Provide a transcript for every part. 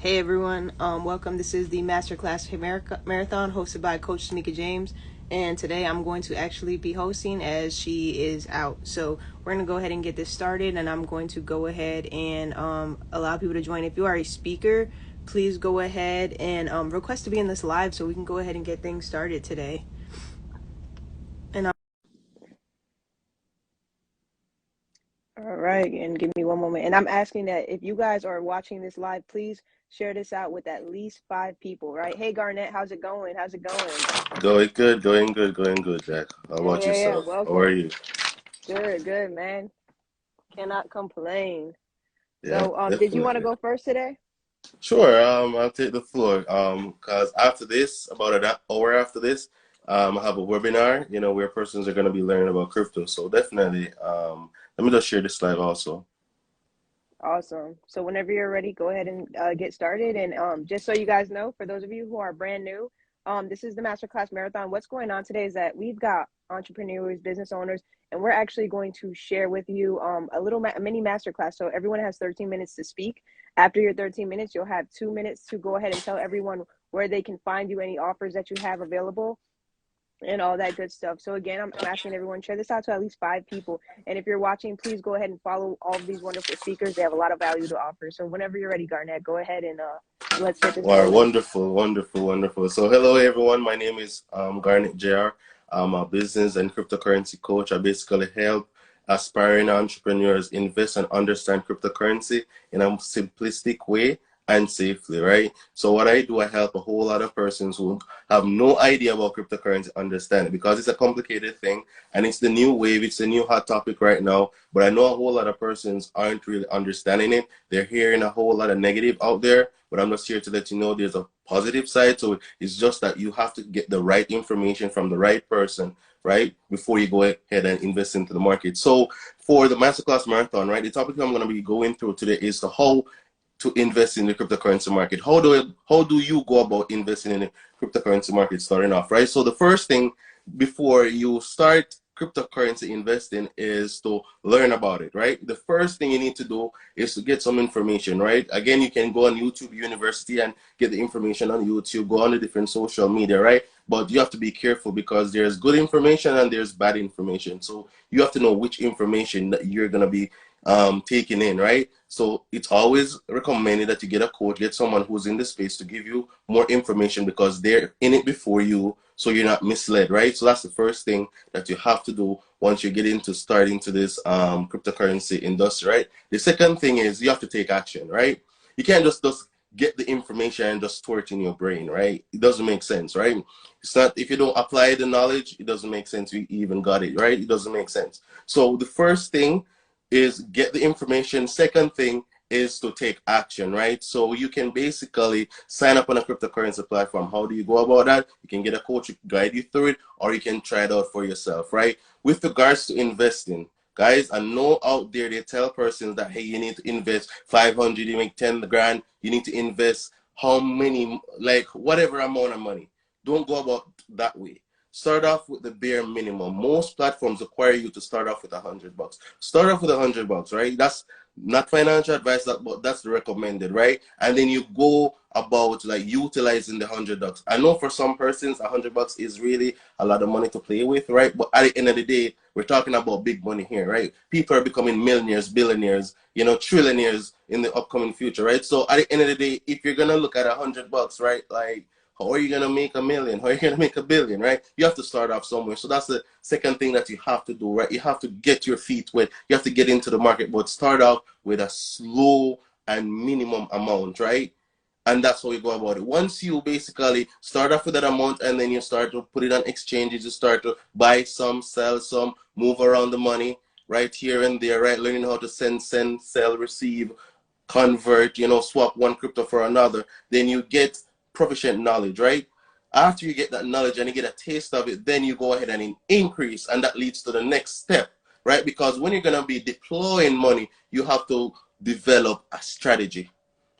Hey everyone, welcome. This is the Masterclass Marathon hosted by Coach Tamika James, and today I'm going to actually be hosting as she is out. So we're going to go ahead and get this started, and I'm going to go ahead and allow people to join. If you are a speaker, please go ahead and request to be in this live so we can go ahead and get things started today. And all right, and give me one moment. And I'm asking that if you guys are watching this live, please share this out with at least 5 people, right? Hey Garnett, how's it going? How's it going? Going good, Jack. How about Yeah. yourself? How are Welcome. you? Good, man. Cannot complain. Yeah, So, did you want to definitely. go first today? Sure, I'll take the floor. Cause after this, about an hour after this, I have a webinar, where persons are gonna be learning about crypto. So definitely, let me just share this slide also. Awesome. So, whenever you're ready, go ahead and get started. And just so you guys know, for those of you who are brand new, this is the Masterclass Marathon. What's going on today is that we've got entrepreneurs, business owners, and we're actually going to share with you a little mini masterclass. So, everyone has 13 minutes to speak. After your 13 minutes, you'll have 2 minutes to go ahead and tell everyone where they can find you, any offers that you have available, and all that good stuff. So again, I'm asking everyone, share this out to at least 5 people. And if you're watching, please go ahead and follow all of these wonderful speakers. They have a lot of value to offer. So whenever you're ready, Garnett, go ahead and let's get this Wow, rolling. wonderful, wonderful, wonderful. So hello everyone. My name is Garnet JR. I'm a business and cryptocurrency coach. I basically help aspiring entrepreneurs invest and understand cryptocurrency in a simplistic way and safely, right? So what I do, I help a whole lot of persons who have no idea about cryptocurrency understand it, because it's a complicated thing and it's the new wave, it's a new hot topic right now. But I know a whole lot of persons aren't really understanding it. They're hearing a whole lot of negative out there, but I'm just here to let you know there's a positive side to it. It's just that you have to get the right information from the right person, right, before you go ahead and invest into the market. So for the Masterclass Marathon, right, the topic I'm going to be going through today is the how to invest in the cryptocurrency market. How do you go about investing in the cryptocurrency market starting off, right? So the first thing before you start cryptocurrency investing is to learn about it, right? The first thing you need to do is to get some information, right? Again, you can go on YouTube University and get the information on YouTube, go on the different social media, right? But you have to be careful because there's good information and there's bad information. So you have to know which information that you're going to be taking in, right? So it's always recommended that you get a coach, get someone who's in the space to give you more information because they're in it before you, so you're not misled, right? So that's the first thing that you have to do once you get into starting to this cryptocurrency industry, right? The second thing is you have to take action, right? You can't just get the information and just store it in your brain, right? It doesn't make sense, right? It's not, if you don't apply the knowledge, it doesn't make sense you even got it, right? It doesn't make sense. So the first thing is get the information. Second thing is to take action, right? So you can basically sign up on a cryptocurrency platform. How do you go about that? You can get a coach to guide you through it, or you can try it out for yourself, right? With regards to investing, guys, I know out there they tell persons that, hey, you need to invest 500, you make 10 grand, you need to invest how many, like whatever amount of money. Don't go about that way. Start off with the bare minimum. Most platforms require you to start off with $100. Start off with $100, right? That's not financial advice, but that's the recommended, right? And then you go about like utilizing the $100. I know for some persons, $100 is really a lot of money to play with, right? But at the end of the day, we're talking about big money here, right? People are becoming millionaires, billionaires, trillionaires in the upcoming future, right? So at the end of the day, if you're gonna look at $100, right, like how are you going to make a million? How are you going to make a billion, right? You have to start off somewhere. So that's the second thing that you have to do, right? You have to get your feet wet. You have to get into the market, but start off with a slow and minimum amount, right? And that's how you go about it. Once you basically start off with that amount and then you start to put it on exchanges, you start to buy some, sell some, move around the money right here and there, right? Learning how to send, sell, receive, convert, swap one crypto for another. Then you get proficient knowledge, right? After you get that knowledge and you get a taste of it, then you go ahead and increase, and that leads to the next step, right? Because when you're going to be deploying money, you have to develop a strategy,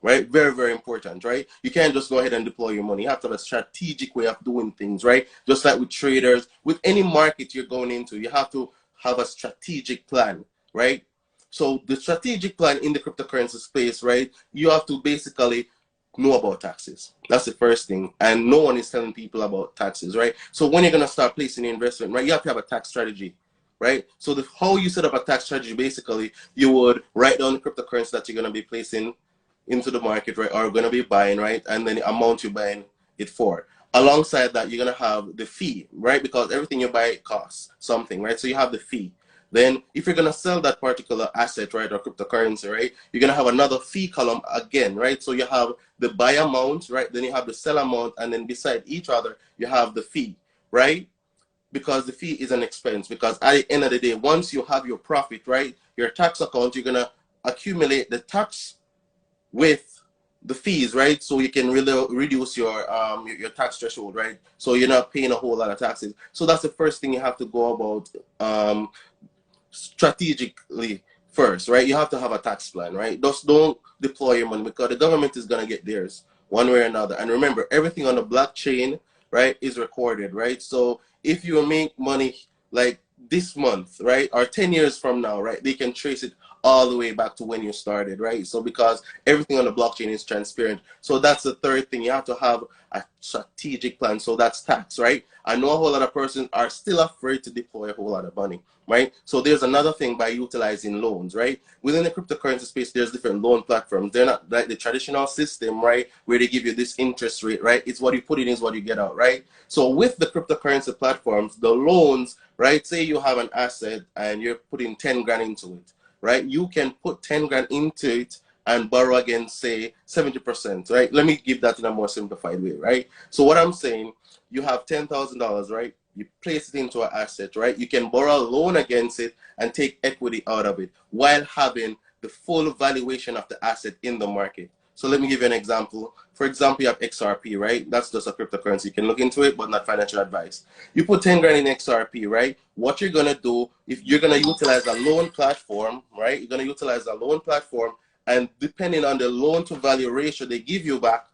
right? Very, very important, right? You can't just go ahead and deploy your money. You have to have a strategic way of doing things, right? Just like with traders, with any market you're going into, you have to have a strategic plan, right? So the strategic plan in the cryptocurrency space, right? You have to basically know about taxes. That's the first thing. And no one is telling people about taxes, right? So when you're going to start placing the investment, right, you have to have a tax strategy, right? So how you set up a tax strategy, basically, you would write down the cryptocurrency that you're going to be placing into the market, right, or going to be buying, right, and then the amount you're buying it for. Alongside that, you're going to have the fee, right, because everything you buy costs something, right? So you have the fee. Then if you're going to sell that particular asset, right, or cryptocurrency, right, you're going to have another fee column again, right? So you have the buy amount, right, then you have the sell amount, and then beside each other, you have the fee, right? Because the fee is an expense. Because at the end of the day, once you have your profit, right, your tax account, you're going to accumulate the tax with the fees, right? So you can really reduce your tax threshold, right? So you're not paying a whole lot of taxes. So that's the first thing you have to go about strategically first, right? You have to have a tax plan, right? Just don't deploy your money because the government is going to get theirs one way or another. And remember, everything on the blockchain, right, is recorded, right? So if you make money like this month, right, or 10 years from now, right, they can trace it all the way back to when you started, right? So because everything on the blockchain is transparent. So that's the third thing. You have to have a strategic plan. So that's tax, right? I know a whole lot of persons are still afraid to deploy a whole lot of money, right? So there's another thing by utilizing loans, right? Within the cryptocurrency space, there's different loan platforms. They're not like the traditional system, right, where they give you this interest rate, right? It's what you put in is what you get out, right? So with the cryptocurrency platforms, the loans, right, say you have an asset and you're putting 10 grand into it, right? You can put 10 grand into it and borrow against, say, 70%, right? Let me give that in a more simplified way, right? So what I'm saying, you have $10,000, right? You place it into an asset, right? You can borrow a loan against it and take equity out of it while having the full valuation of the asset in the market. So let me give you an example. For example, you have XRP, right? That's just a cryptocurrency. You can look into it, but not financial advice. You put 10 grand in XRP, right? What you're going to do, if you're going to utilize a loan platform, right? You're going to utilize a loan platform, and depending on the loan to value ratio they give you back,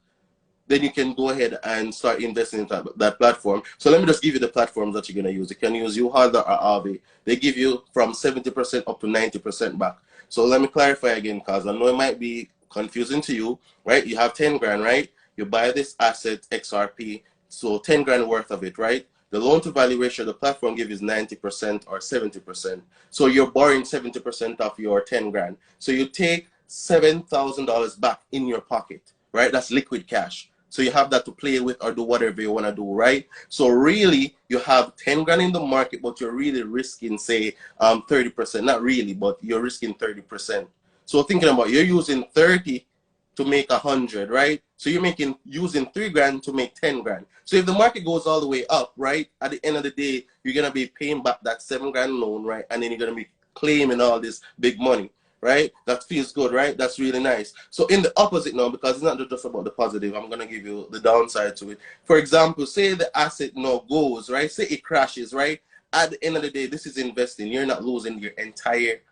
then you can go ahead and start investing in that platform. So let me just give you the platforms that you're going to use. You can use Uhalda or Aave. They give you from 70% up to 90% back. So let me clarify again, because I know it might be confusing to you, right? You have 10 grand, right? You buy this asset, XRP, so 10 grand worth of it, right? The loan to value ratio the platform gives is 90% or 70%. So you're borrowing 70% of your 10 grand. So you take $7,000 back in your pocket, right? That's liquid cash. So you have that to play with or do whatever you want to do, right? So really, you have 10 grand in the market, but you're really risking, say, 30%. Not really, but you're risking 30%. So thinking about you're using 30 to make 100, right? So you're using 3 grand to make 10 grand. So if the market goes all the way up, right, at the end of the day, you're going to be paying back that 7 grand loan, right? And then you're going to be claiming all this big money, right? That feels good, right? That's really nice. So in the opposite now, because it's not just about the positive, I'm going to give you the downside to it. For example, say the asset now goes, right? Say it crashes, right? At the end of the day, this is investing. You're not losing your entire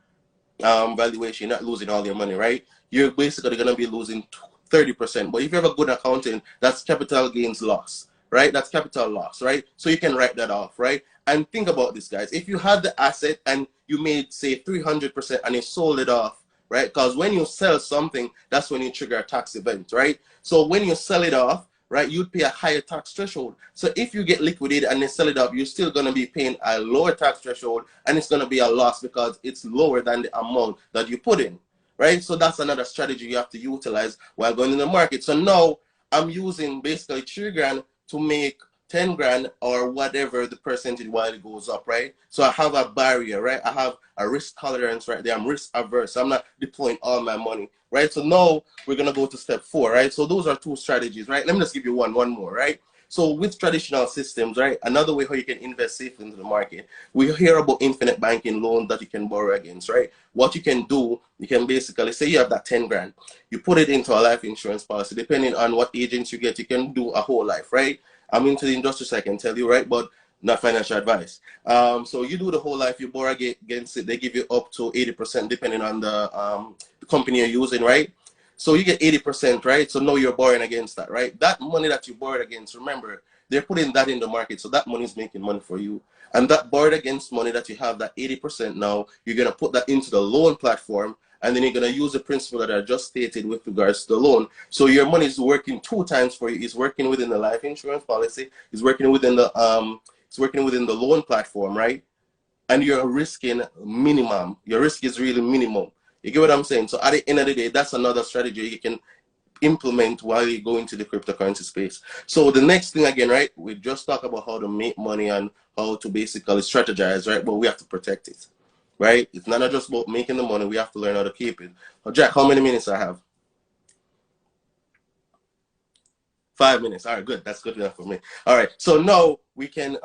valuation, you're not losing all your money, right? You're basically going to be losing 30%. But if you have a good accounting, that's capital gains loss, right? That's capital loss, right? So you can write that off, right? And think about this, guys. If you had the asset and you made, say, 300% and you sold it off, right? Because when you sell something, that's when you trigger a tax event, right? So when you sell it off, right, you'd pay a higher tax threshold. So if you get liquidated and they sell it up, you're still going to be paying a lower tax threshold, and it's going to be a loss because it's lower than the amount that you put in, right? So that's another strategy you have to utilize while going in the market. So now I'm using basically 3 grand to make 10 grand or whatever the percentage while it goes up, right? So I have a barrier, right? I have a risk tolerance right there. I'm risk averse. I'm not deploying all my money, right? So now we're going to go to step 4, right? So those are 2 strategies, right? Let me just give you one more, right? So with traditional systems, right, another way how you can invest safely into the market, we hear about infinite banking loans that you can borrow against, right? What you can do, you can basically say you have that 10 grand, you put it into a life insurance policy. Depending on what agents you get, you can do a whole life, right? I'm into the industry, so I can tell you, right? But not financial advice. So you do the whole life, you borrow against it. They give you up to 80% depending on the company you're using, right? So you get 80%, right? So now you're borrowing against that, right? That money that you borrowed against, remember, they're putting that in the market. So that money is making money for you. And that borrowed against money that you have, that 80% now, you're going to put that into the loan platform. and then you're going to use the principle that I just stated with regards to the loan. So your money is working 2 times for you. It's working within the life insurance policy. It's working within the loan platform, right? And you're risking minimum. Your risk is really minimum. You get what I'm saying? So at the end of the day, that's another strategy you can implement while you go into the cryptocurrency space. So the next thing again, right? We just talk about how to make money and how to basically strategize, right? But we have to protect it, right? It's not just about making the money. We have to learn how to keep it. Jack, how many minutes I have? 5 minutes. All right, good. That's good enough for me. All right. So now we can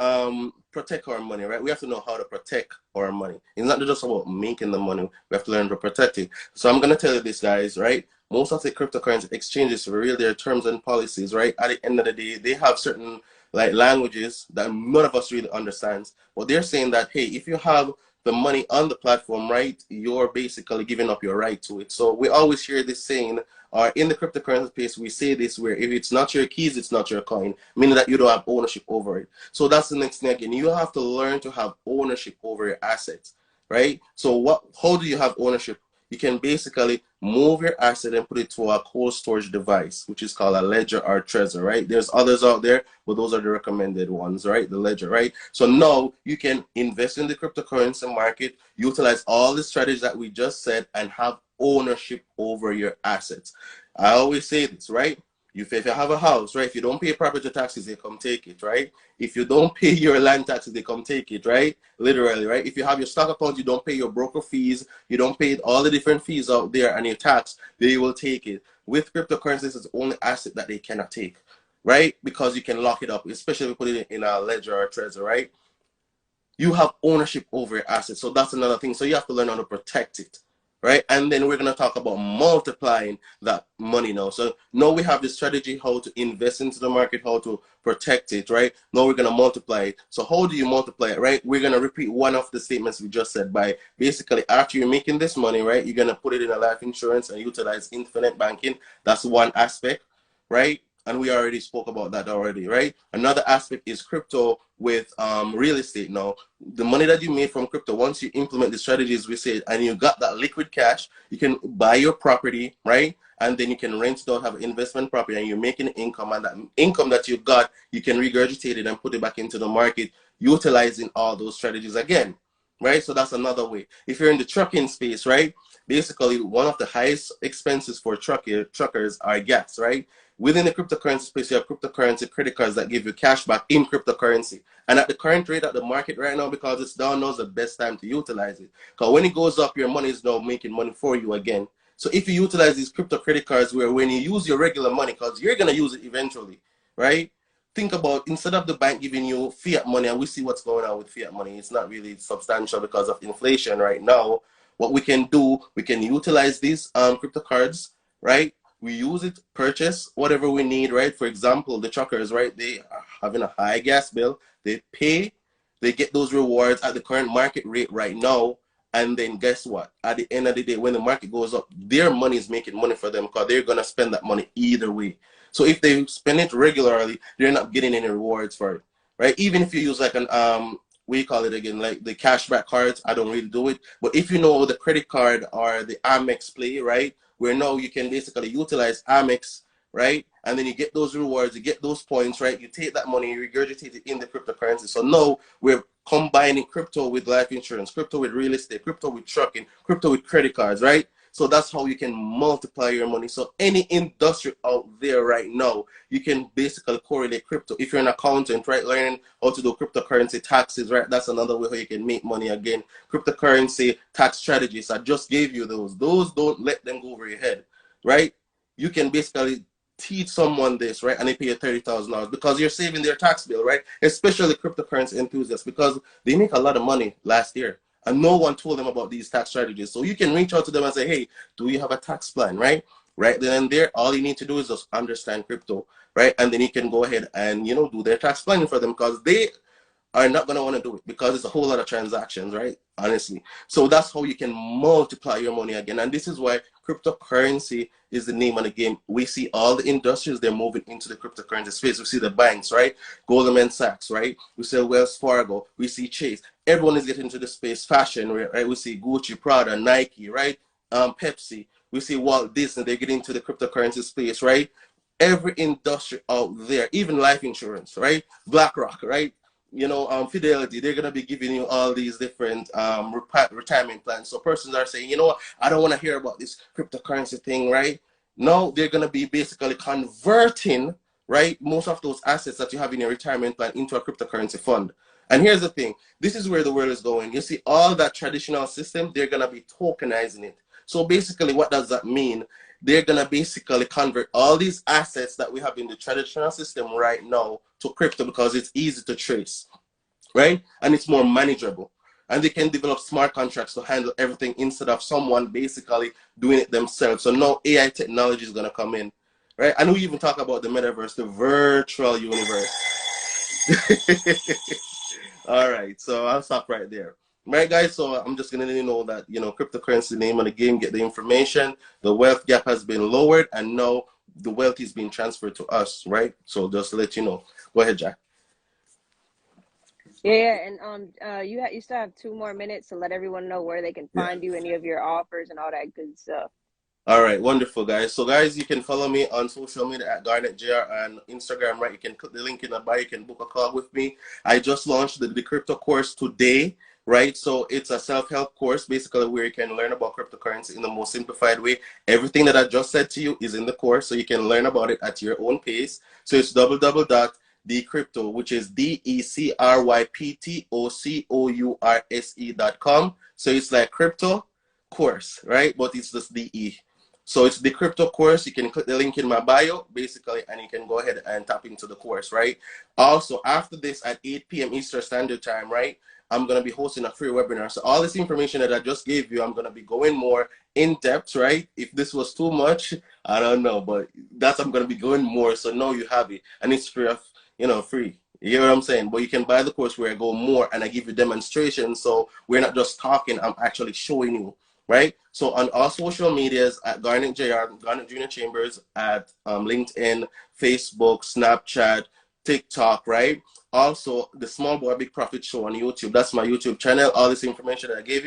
protect our money, right? We have to know how to protect our money. It's not just about making the money. We have to learn to protect it. So I'm gonna tell you this, guys, right? Most of the cryptocurrency exchanges reveal their terms and policies, right? At the end of the day, they have certain like languages that none of us really understands. But they're saying that, hey, if you have the money on the platform, right, you're basically giving up your right to it. So we always hear this saying, or in the cryptocurrency space, we say this where if it's not your keys, it's not your coin, meaning that you don't have ownership over it. So that's the next thing again. You have to learn to have ownership over your assets, right? So how do you have ownership? You can basically move your asset and put it to a cold storage device, which is called a ledger or trezor, right? There's others out there, but those are the recommended ones, right? The ledger, right? So now you can invest in the cryptocurrency market, utilize all the strategies that we just said, and have ownership over your assets. I always say this, right? If you have a house, right? If you don't pay property taxes, they come take it, right? If you don't pay your land taxes, they come take it, right? Literally, right? If you have your stock account, you don't pay your broker fees, you don't pay all the different fees out there and your tax, they will take it. With cryptocurrencies, it's the only asset that they cannot take, right? Because you can lock it up, especially if you put it in a ledger or a trezor, right? You have ownership over your assets. So that's another thing. So you have to learn how to protect it, right? And then we're going to talk about multiplying that money now. So now we have the strategy how to invest into the market, how to protect it, right? Now we're going to multiply it. So how do you multiply it, right? We're going to repeat one of the statements we just said by basically after you're making this money, right? You're going to put it in a life insurance and utilize infinite banking. That's one aspect, right? And we already spoke about that already, right? Another aspect is crypto with real estate. Now, the money that you made from crypto, once you implement the strategies we said, and you got that liquid cash, you can buy your property, right? And then you can rent it out, have investment property, and you're making income. And that income that you got, you can regurgitate it and put it back into the market, utilizing all those strategies again, right? So that's another way. If you're in the trucking space, right? Basically, one of the highest expenses for truckers are gas, right? Within the cryptocurrency space, you have cryptocurrency credit cards that give you cash back in cryptocurrency. And at the current rate at the market right now, because it's down, now is the best time to utilize it. Because when it goes up, your money is now making money for you again. So if you utilize these crypto credit cards where when you use your regular money, because you're going to use it eventually, right? Think about instead of the bank giving you fiat money, and we see what's going on with fiat money, it's not really substantial because of inflation right now. What we can do, we can utilize these crypto cards, right? We use it, purchase whatever we need, right? For example, the truckers, right? They are having a high gas bill. They pay, they get those rewards at the current market rate right now. And then guess what? At the end of the day, when the market goes up, their money is making money for them because they're going to spend that money either way. So if they spend it regularly, they're not getting any rewards for it, right? Even if you use like an, we call it again, like the cashback cards, I don't really do it. But if you know the credit card or the Amex play, right? Where now you can basically utilize Amex, right? And then you get those rewards, you get those points, right? You take that money, you regurgitate it in the cryptocurrency. So now we're combining crypto with life insurance, crypto with real estate, crypto with trucking, crypto with credit cards, right? So that's how you can multiply your money. So any industry out there right now, you can basically correlate crypto. If you're an accountant, right, learning how to do cryptocurrency taxes, right, that's another way how you can make money again. Cryptocurrency tax strategies, I just gave you those. Those, don't let them go over your head, right? You can basically teach someone this, right, and they pay you $30,000 because you're saving their tax bill, right? Especially cryptocurrency enthusiasts because they make a lot of money last year. And no one told them about these tax strategies. So you can reach out to them and say, hey, do you have a tax plan, right? Right then and there, all you need to do is just understand crypto, right? And then you can go ahead and, you know, do their tax planning for them because they are not going to want to do it because it's a whole lot of transactions, right? Honestly. So that's how you can multiply your money again. And this is why cryptocurrency is the name of the game. We see all the industries, they're moving into the cryptocurrency space. We see the banks, right? Goldman Sachs, right? We see Wells Fargo. We see Chase. Everyone is getting into the space. Fashion, right? We see Gucci, Prada, Nike, right? Pepsi, we see Walt Disney, they get into the cryptocurrency space, right? Every industry out there, even life insurance, right? BlackRock, right? Fidelity, they're gonna be giving you all these different retirement plans. So persons are saying, you know what, I don't want to hear about this cryptocurrency thing, right? No, they're gonna be basically converting, right, most of those assets that you have in your retirement plan into a cryptocurrency fund. And here's the thing, this is where the world is going. You see, all that traditional system, they're gonna be tokenizing it. So basically, what does that mean? They're gonna basically convert all these assets that we have in the traditional system right now to crypto because it's easy to trace, right? And it's more manageable. And they can develop smart contracts to handle everything instead of someone basically doing it themselves. So now AI technology is gonna come in, right? And we even talk about the metaverse, the virtual universe. All right, so I'll stop right there. Right, guys, so I'm just going to let you know that, cryptocurrency, name of the game, get the information. The wealth gap has been lowered, and now the wealth is being transferred to us, right? So just to let you know. Go ahead, Jack. Yeah, and you still have 2 more minutes to let everyone know where they can Yeah. find you, any of your offers, and all that good stuff. All right, wonderful, guys. So, guys, you can follow me on social media at GarnetJR and Instagram, right? You can click the link in the bio. You can book a call with me. I just launched the crypto course today, right? So, it's a self-help course, basically, where you can learn about cryptocurrency in the most simplified way. Everything that I just said to you is in the course, so you can learn about it at your own pace. So, it's www.decrypto, which is decryptocourse.com. So, it's like crypto course, right? But it's just DE. So it's the crypto course. You can click the link in my bio, basically, and you can go ahead and tap into the course, right? Also, after this at 8 p.m. Eastern Standard Time, right, I'm going to be hosting a free webinar. So all this information that I just gave you, I'm going to be going more in depth, right? If this was too much, I don't know, but I'm going to be going more. So now you have it, and it's free, free. You hear what I'm saying? But you can buy the course where I go more and I give you demonstrations. So we're not just talking, I'm actually showing you, right? So on all social medias at Garnet JR, Garnet Junior Chambers, at LinkedIn, Facebook, Snapchat, TikTok, right? Also, the Small Boy Big Profit Show on YouTube. That's my YouTube channel. All this information that I give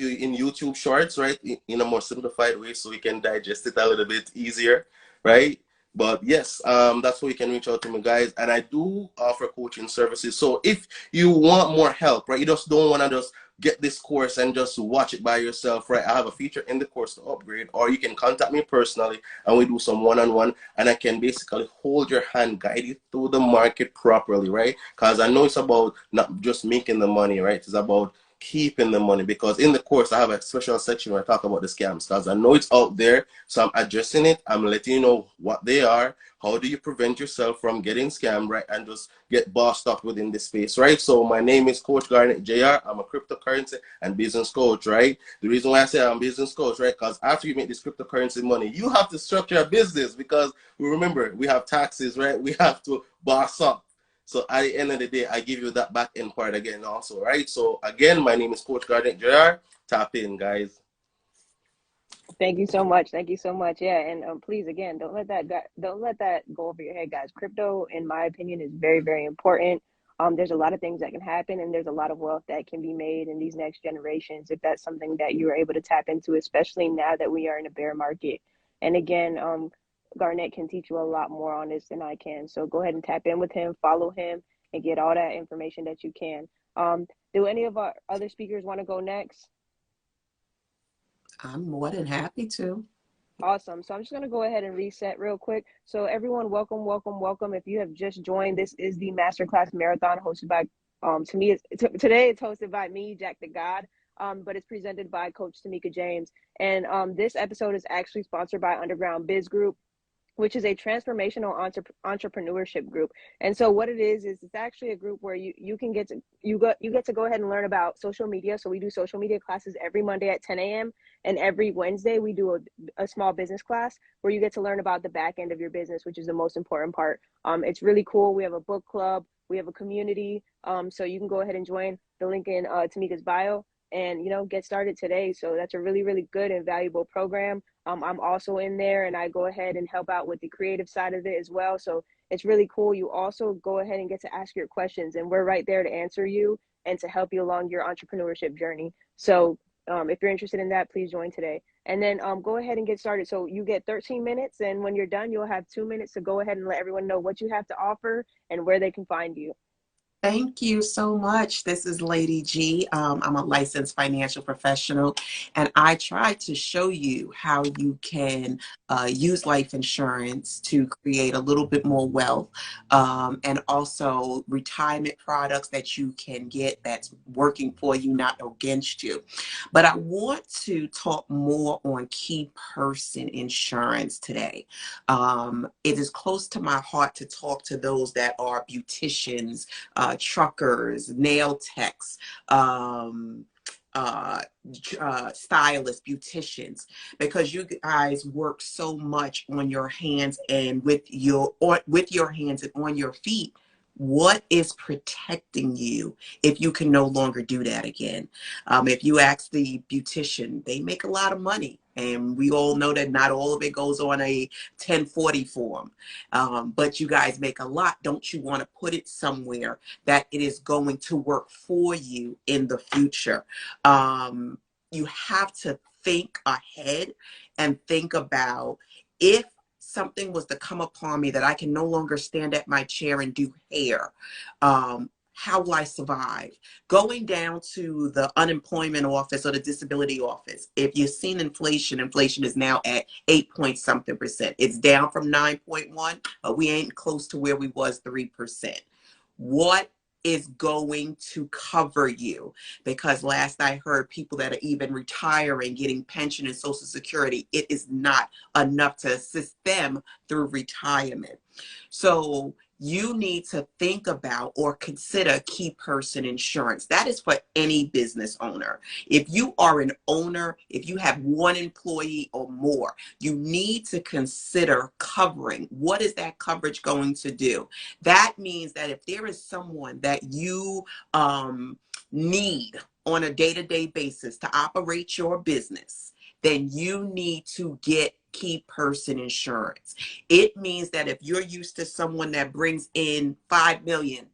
you in YouTube Shorts, right? In a more simplified way so you can digest it a little bit easier, right? But yes, that's where you can reach out to me, guys. And I do offer coaching services. So if you want more help, right? You just don't want to just get this course and just watch it by yourself, right? I have a feature in the course to upgrade, or you can contact me personally and we do some one-on-one, and I can basically hold your hand, guide you through the market properly, right? Because I know it's about not just making the money, right? It's about keeping the money, because in the course I have a special section where I talk about the scams, because I know it's out there. So I'm addressing it. I'm letting you know what they are. How do you prevent yourself from getting scammed, right? And just get bossed up within this space, right? So my name is Coach Garnet JR. I'm a cryptocurrency and business coach, right? The reason why I say I'm a business coach, right? Because after you make this cryptocurrency money, you have to structure a business, because we remember we have taxes, right? We have to boss up. So at the end of the day, I give you that back end part again also, right? So again, my name is Coach Garnet JR. Tap in, guys. Thank you so much. Thank you so much. Yeah, and please, again, don't let that go over your head, guys. Crypto, in my opinion, is very, very important. There's a lot of things that can happen, and there's a lot of wealth that can be made in these next generations if that's something that you are able to tap into, especially now that we are in a bear market. And again, Garnett can teach you a lot more on this than I can. So go ahead and tap in with him, follow him, and get all that information that you can. Do any of our other speakers want to go next? I'm more than happy to. Awesome. So I'm just going to go ahead and reset real quick. So everyone, welcome, welcome, welcome. If you have just joined, this is the Masterclass Marathon hosted by, today it's hosted by me, Jack the God, but it's presented by Coach Tamika James. And this episode is actually sponsored by Underground Biz Group, which is a transformational entrepreneurship group. And so what it is it's actually a group where you get to go ahead and learn about social media. So we do social media classes every Monday at 10 a.m. and every Wednesday we do a small business class where you get to learn about the back end of your business, which is the most important part. It's really cool. We have a book club, we have a community. So you can go ahead and join. The link in Tamika's bio, and get started today. So that's a really, really good and valuable program. I'm also in there, and I go ahead and help out with the creative side of it as well. So it's really cool. You also go ahead and get to ask your questions, and we're right there to answer you and to help you along your entrepreneurship journey. So If you're interested in that, please join today. And then go ahead and get started. So you get 13 minutes, and when you're done, you'll have 2 minutes to go ahead and let everyone know what you have to offer and where they can find you. Thank you so much. This is Lady G. I'm a licensed financial professional, and I try to show you how you can use life insurance to create a little bit more wealth, and also retirement products that you can get that's working for you, not against you. But I want to talk more on key person insurance today. It is close to my heart to talk to those that are beauticians, truckers, nail techs, uh, stylists, beauticians, because you guys work so much on your hands and with your hands and on your feet. What is protecting you if you can no longer do that again? If you ask the beautician, they make a lot of money. And we all know that not all of it goes on a 1040 form. But you guys make a lot. Don't you want to put it somewhere that it is going to work for you in the future? You have to think ahead and think about, if something was to come upon me that I can no longer stand at my chair and do hair, how will I survive? Going down to the unemployment office or the disability office, if you've seen inflation, inflation is now at 8 point something percent. It's down from 9.1, but we ain't close to where we was 3%. What is going to cover you? Because last I heard, people that are even retiring, getting pension and Social Security, it is not enough to assist them through retirement. So you need to think about or consider key person insurance. That is for any business owner. If you are an owner, if you have one employee or more, you need to consider covering. What is that coverage going to do? That means that if there is someone that you need on a day-to-day basis to operate your business, then you need to get key person insurance. It means that if you're used to someone that brings in 5 million,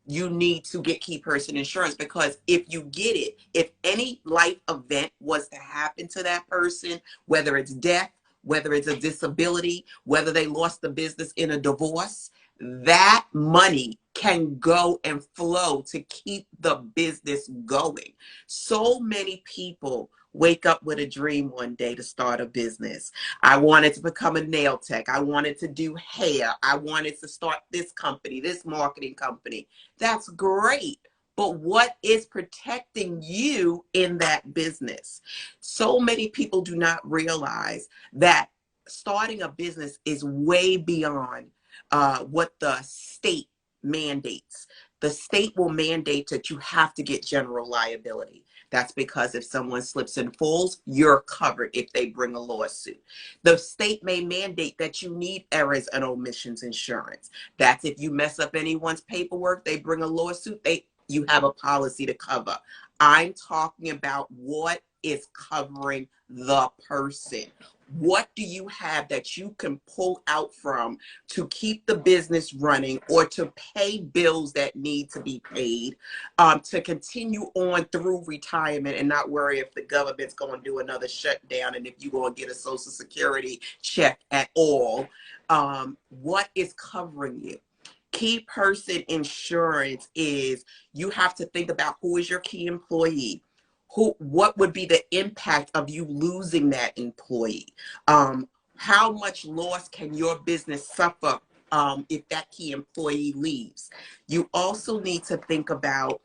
you need to get key person insurance, because if you get it, if any life event was to happen to that person, whether it's death, whether it's a disability, whether they lost the business in a divorce, that money can go and flow to keep the business going. So many people wake up with a dream one day to start a business. I wanted to become a nail tech. I wanted to do hair. I wanted to start this company, this marketing company. That's great. But what is protecting you in that business? So many people do not realize that starting a business is way beyond what the state mandates. The state will mandate that you have to get general liability. That's because if someone slips and falls, you're covered if they bring a lawsuit. The state may mandate that you need errors and omissions insurance. That's if you mess up anyone's paperwork, they bring a lawsuit, you have a policy to cover. I'm talking about what is covering the person. What do you have that you can pull out from to keep the business running, or to pay bills that need to be paid, to continue on through retirement and not worry if the government's going to do another shutdown and if you're going to get a Social Security check at all? What is covering you? Key person insurance is, you have to think about who is your key employee. What would be the impact of you losing that employee? How much loss can your business suffer if that key employee leaves? You also need to think about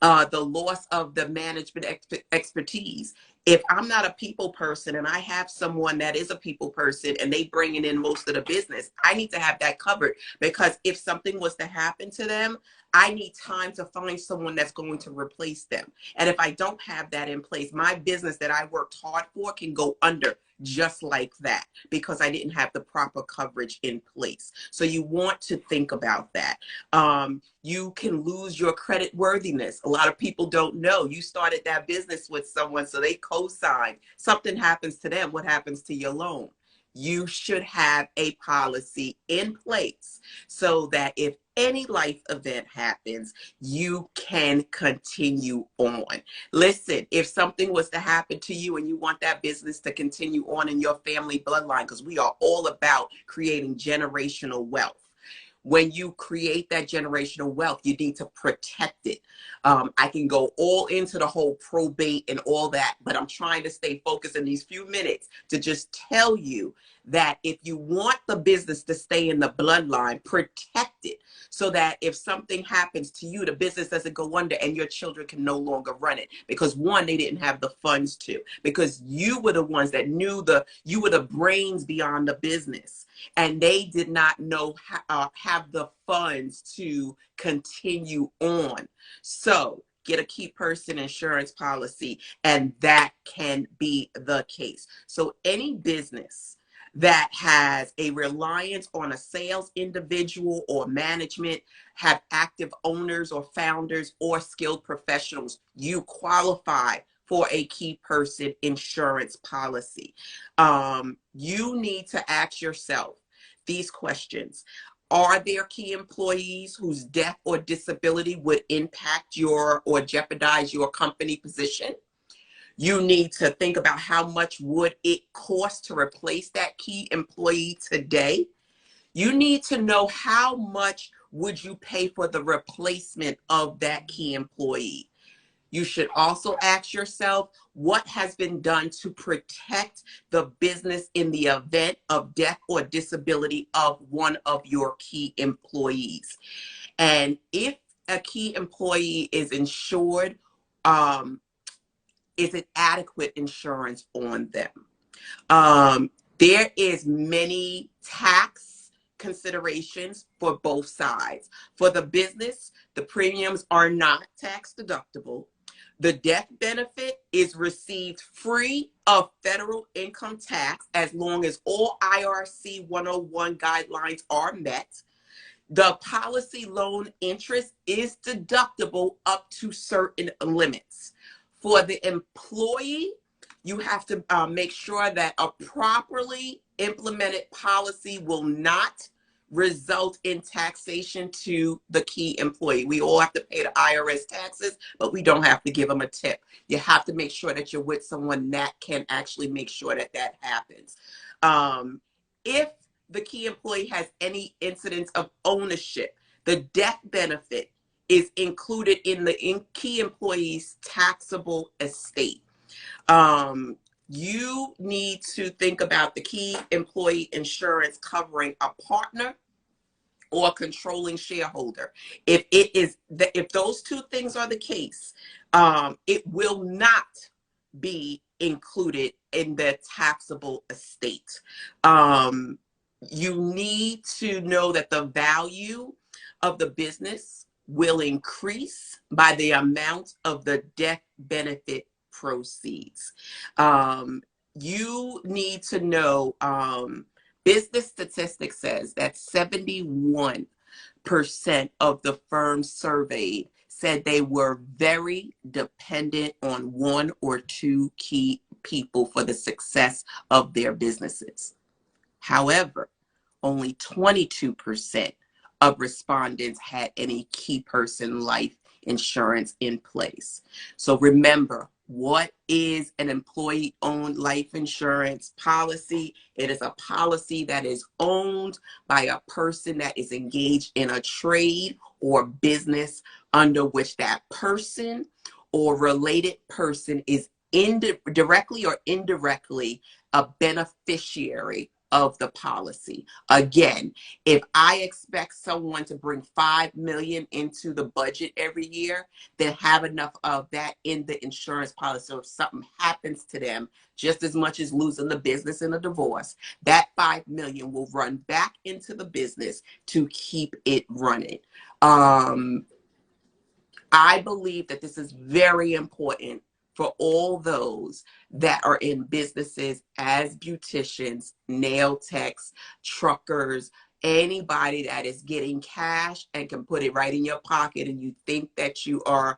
the loss of the management expertise. If I'm not a people person and I have someone that is a people person and they bringing in most of the business, I need to have that covered, because if something was to happen to them, I need time to find someone that's going to replace them. And if I don't have that in place, my business that I worked hard for can go under just like that, because I didn't have the proper coverage in place. So you want to think about that. You can lose your credit worthiness. A lot of people don't know. You started that business with someone, so they co-signed. Something happens to them. What happens to your loan? you should have a policy in place so that if any life event happens, you can continue on. Listen, if something was to happen to you and you want that business to continue on in your family bloodline, because we are all about creating generational wealth. When you create that generational wealth, you need to protect it. I can go all into the whole probate and all that, but I'm trying to stay focused in these few minutes to just tell you that if you want the business to stay in the bloodline, protect it so that if something happens to you, the business doesn't go under and your children can no longer run it. Because one, they didn't have the funds to, because you were the ones that knew you were the brains beyond the business. And they did not know have the funds to continue on. So get a key person insurance policy, and that can be the case. So any business that has a reliance on a sales individual or management, have active owners or founders or skilled professionals, you qualify for a key person insurance policy. You need to ask yourself these questions. Are there key employees whose death or disability would impact or jeopardize your company position? You need to think about how much would it cost to replace that key employee today. You need to know how much would you pay for the replacement of that key employee. You should also ask yourself, what has been done to protect the business in the event of death or disability of one of your key employees? And if a key employee is insured, is it adequate insurance on them? There is many tax considerations for both sides. For the business, the premiums are not tax deductible. The death benefit is received free of federal income tax as long as all IRC 101 guidelines are met. The policy loan interest is deductible up to certain limits. For the employee, you have to make sure that a properly implemented policy will not result in taxation to the key employee. We all have to pay the IRS taxes, but we don't have to give them a tip. You have to make sure that you're with someone that can actually make sure that that happens. If the key employee has any incidents of ownership, the death benefit is included in the key employee's taxable estate. You need to think about the key employee insurance covering a partner or controlling shareholder. If those two things are the case, it will not be included in the taxable estate. You need to know that the value of the business will increase by the amount of the death benefit proceeds. You need to know, business statistics says that 71% of the firms surveyed said they were very dependent on one or two key people for the success of their businesses. However, only 22% of respondents had any key person life insurance in place. So remember, what is an employee-owned life insurance policy? It is a policy that is owned by a person that is engaged in a trade or business under which that person or related person is directly or indirectly a beneficiary of the policy. Again, if I expect someone to bring $5 million into the budget every year, then have enough of that in the insurance policy. So if something happens to them, just as much as losing the business in a divorce, that $5 million will run back into the business to keep it running. I believe that this is very important for all those that are in businesses as beauticians, nail techs, truckers, anybody that is getting cash and can put it right in your pocket, and you think that you are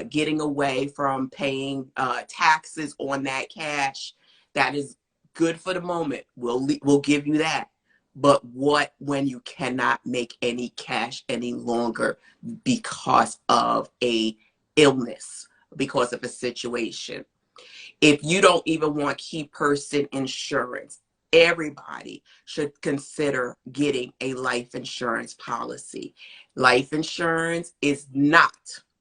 getting away from paying taxes on that cash. That is good for the moment. We'll give you that. But what when you cannot make any cash any longer because of a illness, because of a situation? If you don't even want key person insurance, everybody should consider getting a life insurance policy. Life insurance is not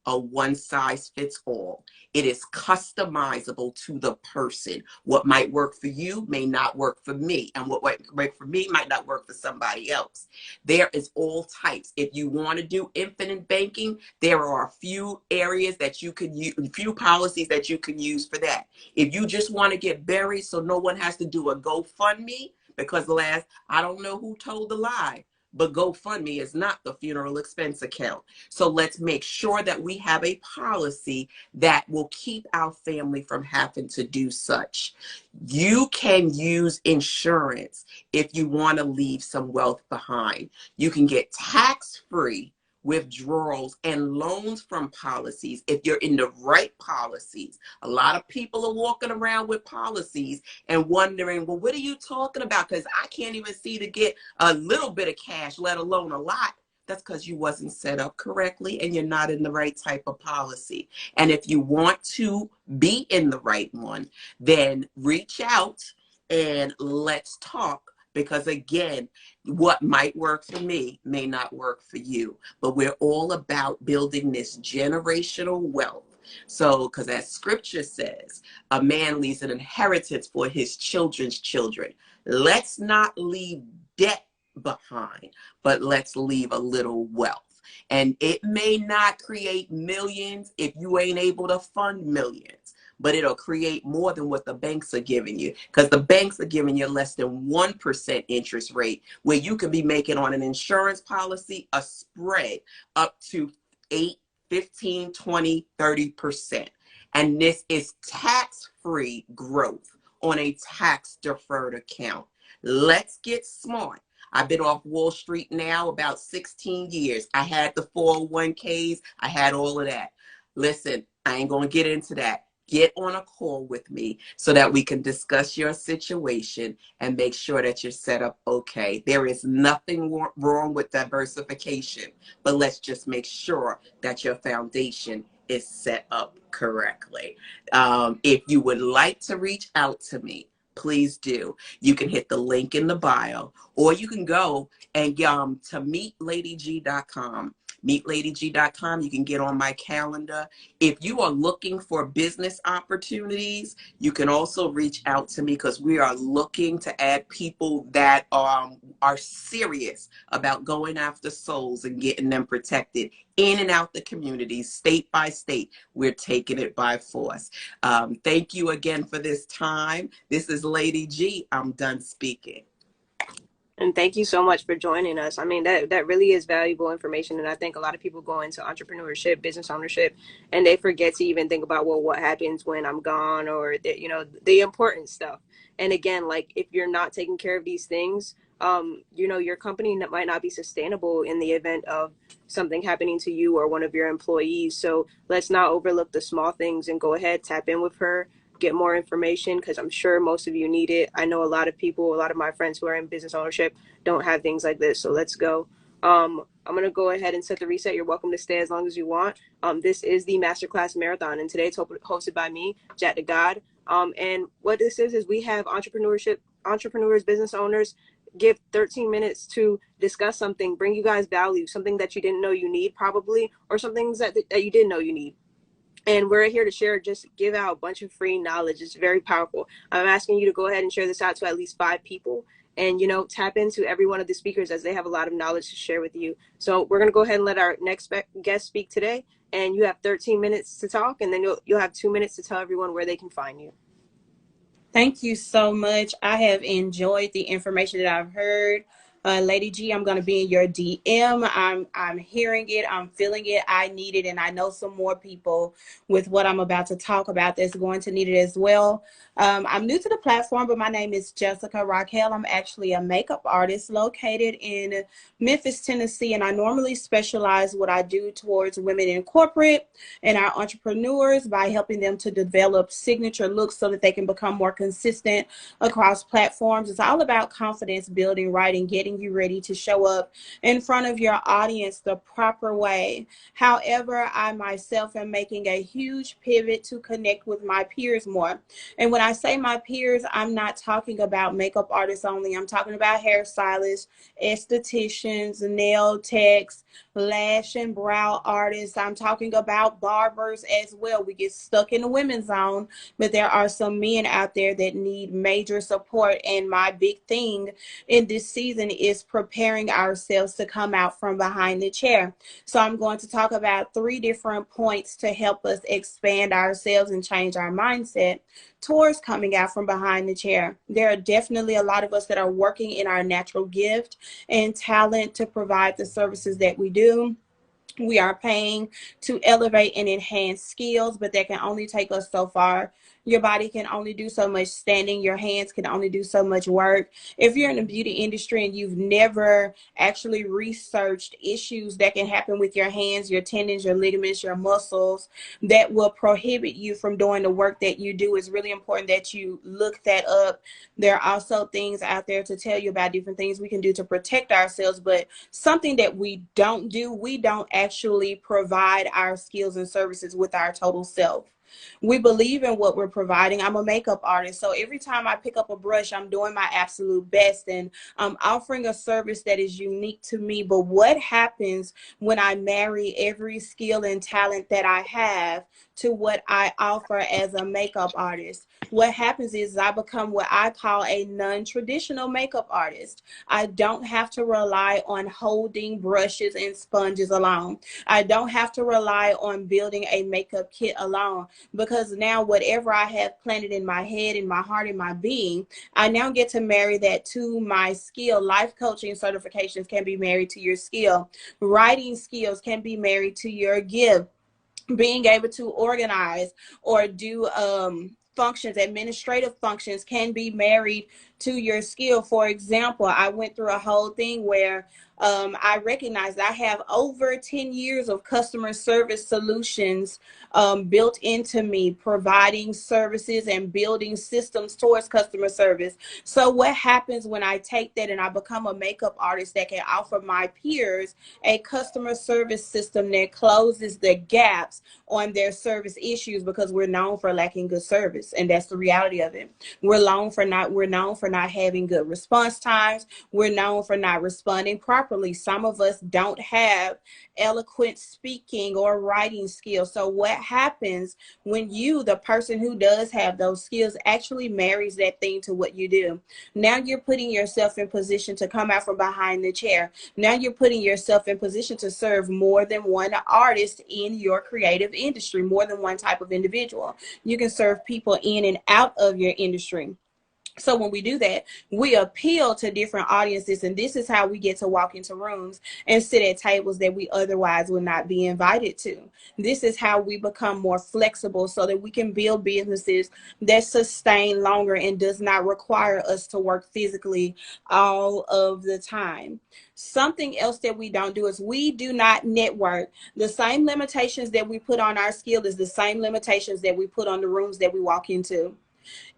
a one size fits all. It is customizable to the person. What might work for you may not work for me, and what might work for me might not work for somebody else. There is all types. If you want to do infinite banking, there are a few areas that you can use, a few policies that you can use for that. If you just want to get buried so no one has to do a GoFundMe, because I don't know who told the lie, but GoFundMe is not the funeral expense account. So let's make sure that we have a policy that will keep our family from having to do such. You can use insurance if you want to leave some wealth behind. You can get tax-free withdrawals and loans from policies if you're in the right policies. A lot of people are walking around with policies and wondering, well, what are you talking about? Because I can't even see to get a little bit of cash, let alone a lot. That's because you wasn't set up correctly and you're not in the right type of policy. And if you want to be in the right one, then reach out and let's talk. Because again, what might work for me may not work for you. But we're all about building this generational wealth. So, because as scripture says, a man leaves an inheritance for his children's children. Let's not leave debt behind, but let's leave a little wealth. And it may not create millions if you ain't able to fund millions, but it'll create more than what the banks are giving you, because the banks are giving you less than 1% interest rate, where you could be making on an insurance policy a spread up to 8, 15, 20, 30%. And this is tax-free growth on a tax-deferred account. Let's get smart. I've been off Wall Street now about 16 years. I had the 401ks. I had all of that. Listen, I ain't going to get into that. Get on a call with me so that we can discuss your situation and make sure that you're set up okay. There is nothing wrong with diversification, but let's just make sure that your foundation is set up correctly. If you would like to reach out to me, please do. You can hit the link in the bio, or you can go and to meetladyg.com. meetladyg.com. You can get on my calendar. If you are looking for business opportunities, you can also reach out to me, because we are looking to add people that are serious about going after souls and getting them protected in and out the community, state by state. We're taking it by force. Thank you again for this time. This is Lady G. I'm done speaking. And thank you so much for joining us. I mean, that really is valuable information. And I think a lot of people go into entrepreneurship, business ownership, and they forget to even think about, well, what happens when I'm gone, or the important stuff. And again, like, if you're not taking care of these things, your company might not be sustainable in the event of something happening to you or one of your employees. So let's not overlook the small things and go ahead, tap in with her, get more information, because I'm sure most of you need it. I know a lot of people, a lot of my friends who are in business ownership don't have things like this. So let's go. I'm going to go ahead and set the reset. You're welcome to stay as long as you want. This is the Masterclass Marathon, and today it's hosted by me, Jack the God. And what this is we have entrepreneurs, business owners give 13 minutes to discuss something, bring you guys value, something that you didn't know you need probably, or some things that you didn't know you need. And we're here to share, just give out a bunch of free knowledge. It's very powerful. I'm asking you to go ahead and share this out to at least 5 people, and, tap into every one of the speakers, as they have a lot of knowledge to share with you. So we're going to go ahead and let our next guest speak today. And you have 13 minutes to talk, and then you'll have 2 minutes to tell everyone where they can find you. Thank you so much. I have enjoyed the information that I've heard. Lady G, I'm going to be in your DM. I'm hearing it. I'm feeling it. I need it. And I know some more people with what I'm about to talk about that's going to need it as well. I'm new to the platform, but my name is Jessica Raquel. I'm actually a makeup artist located in Memphis, Tennessee, and I normally specialize what I do towards women in corporate and our entrepreneurs by helping them to develop signature looks so that they can become more consistent across platforms. It's all about confidence building, right, and getting you ready to show up in front of your audience the proper way. However, I myself am making a huge pivot to connect with my peers more. And when I say my peers, I'm not talking about makeup artists only. I'm talking about hairstylists, estheticians, nail techs, lash and brow artists. I'm talking about barbers as well. We get stuck in the women's zone, but there are some men out there that need major support. And my big thing in this season is preparing ourselves to come out from behind the chair. So I'm going to talk about 3 different points to help us expand ourselves and change our mindset towards coming out from behind the chair. There are definitely a lot of us that are working in our natural gift and talent to provide the services that we do. We are paying to elevate and enhance skills, but that can only take us so far. Your body can only do so much standing. Your hands can only do so much work. If you're in the beauty industry and you've never actually researched issues that can happen with your hands, your tendons, your ligaments, your muscles, that will prohibit you from doing the work that you do, it's really important that you look that up. There are also things out there to tell you about different things we can do to protect ourselves, but something that we don't do, we don't actually provide our skills and services with our total self. We believe in what we're providing. I'm a makeup artist, so every time I pick up a brush, I'm doing my absolute best and I'm offering a service that is unique to me. But what happens when I marry every skill and talent that I have to what I offer as a makeup artist? What happens is I become what I call a non-traditional makeup artist. I don't have to rely on holding brushes and sponges alone. I don't have to rely on building a makeup kit alone, because now whatever I have planted in my head, in my heart, in my being, I now get to marry that to my skill. Life coaching certifications can be married to your skill. Writing skills can be married to your gift. Being able to organize or do functions, administrative functions, can be married to your skill. For example, I went through a whole thing where I recognized I have over 10 years of customer service solutions built into me, providing services and building systems towards customer service. So what happens when I take that and I become a makeup artist that can offer my peers a customer service system that closes the gaps on their service issues, because we're known for lacking good service, and that's the reality of it. We're known for not having good response times. We're known for not responding properly. Some of us don't have eloquent speaking or writing skills. So what happens when you, the person who does have those skills, actually marries that thing to what you do? Now you're putting yourself in position to come out from behind the chair. Now you're putting yourself in position to serve more than one artist in your creative industry, more than one type of individual. You can serve people in and out of your industry. So when we do that, we appeal to different audiences, and this is how we get to walk into rooms and sit at tables that we otherwise would not be invited to. This is how we become more flexible so that we can build businesses that sustain longer and does not require us to work physically all of the time. Something else that we don't do is we do not network. The same limitations that we put on our skill is the same limitations that we put on the rooms that we walk into.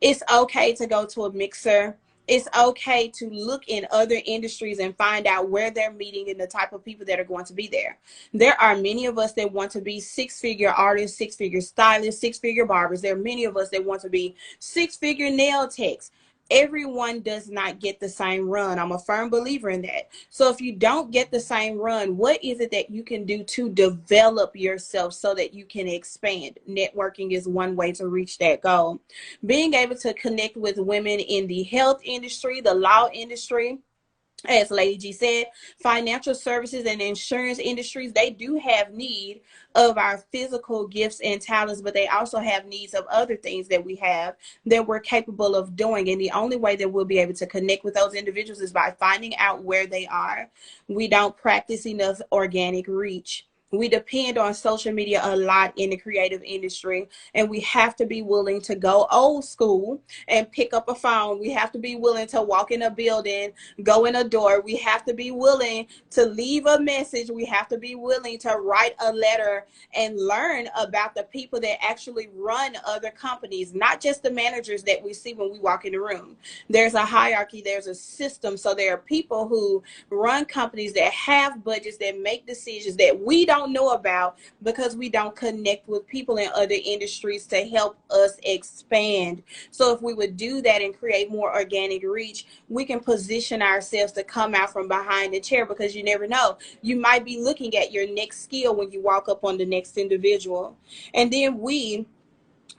It's okay to go to a mixer. It's okay to look in other industries and find out where they're meeting and the type of people that are going to be there. There are many of us that want to be 6-figure artists, 6-figure stylists, 6-figure barbers. There are many of us that want to be 6-figure nail techs. Everyone does not get the same run. I'm a firm believer in that. So if you don't get the same run, what is it that you can do to develop yourself so that you can expand? Networking is one way to reach that goal. Being able to connect with women in the health industry, the law industry, As Lady G said, financial services and insurance industries, they do have need of our physical gifts and talents, but they also have needs of other things that we have that we're capable of doing. And the only way that we'll be able to connect with those individuals is by finding out where they are. We don't practice enough organic reach. We depend on social media a lot in the creative industry, and we have to be willing to go old school and pick up a phone. We have to be willing to walk in a building, go in a door. We have to be willing to leave a message. We have to be willing to write a letter and learn about the people that actually run other companies, not just the managers that we see when we walk in the room. There's a hierarchy, there's a system. So there are people who run companies that have budgets, that make decisions that we don't know about because we don't connect with people in other industries to help us expand. So if we would do that and create more organic reach, we can position ourselves to come out from behind the chair, because you never know. You might be looking at your next skill when you walk up on the next individual. And then we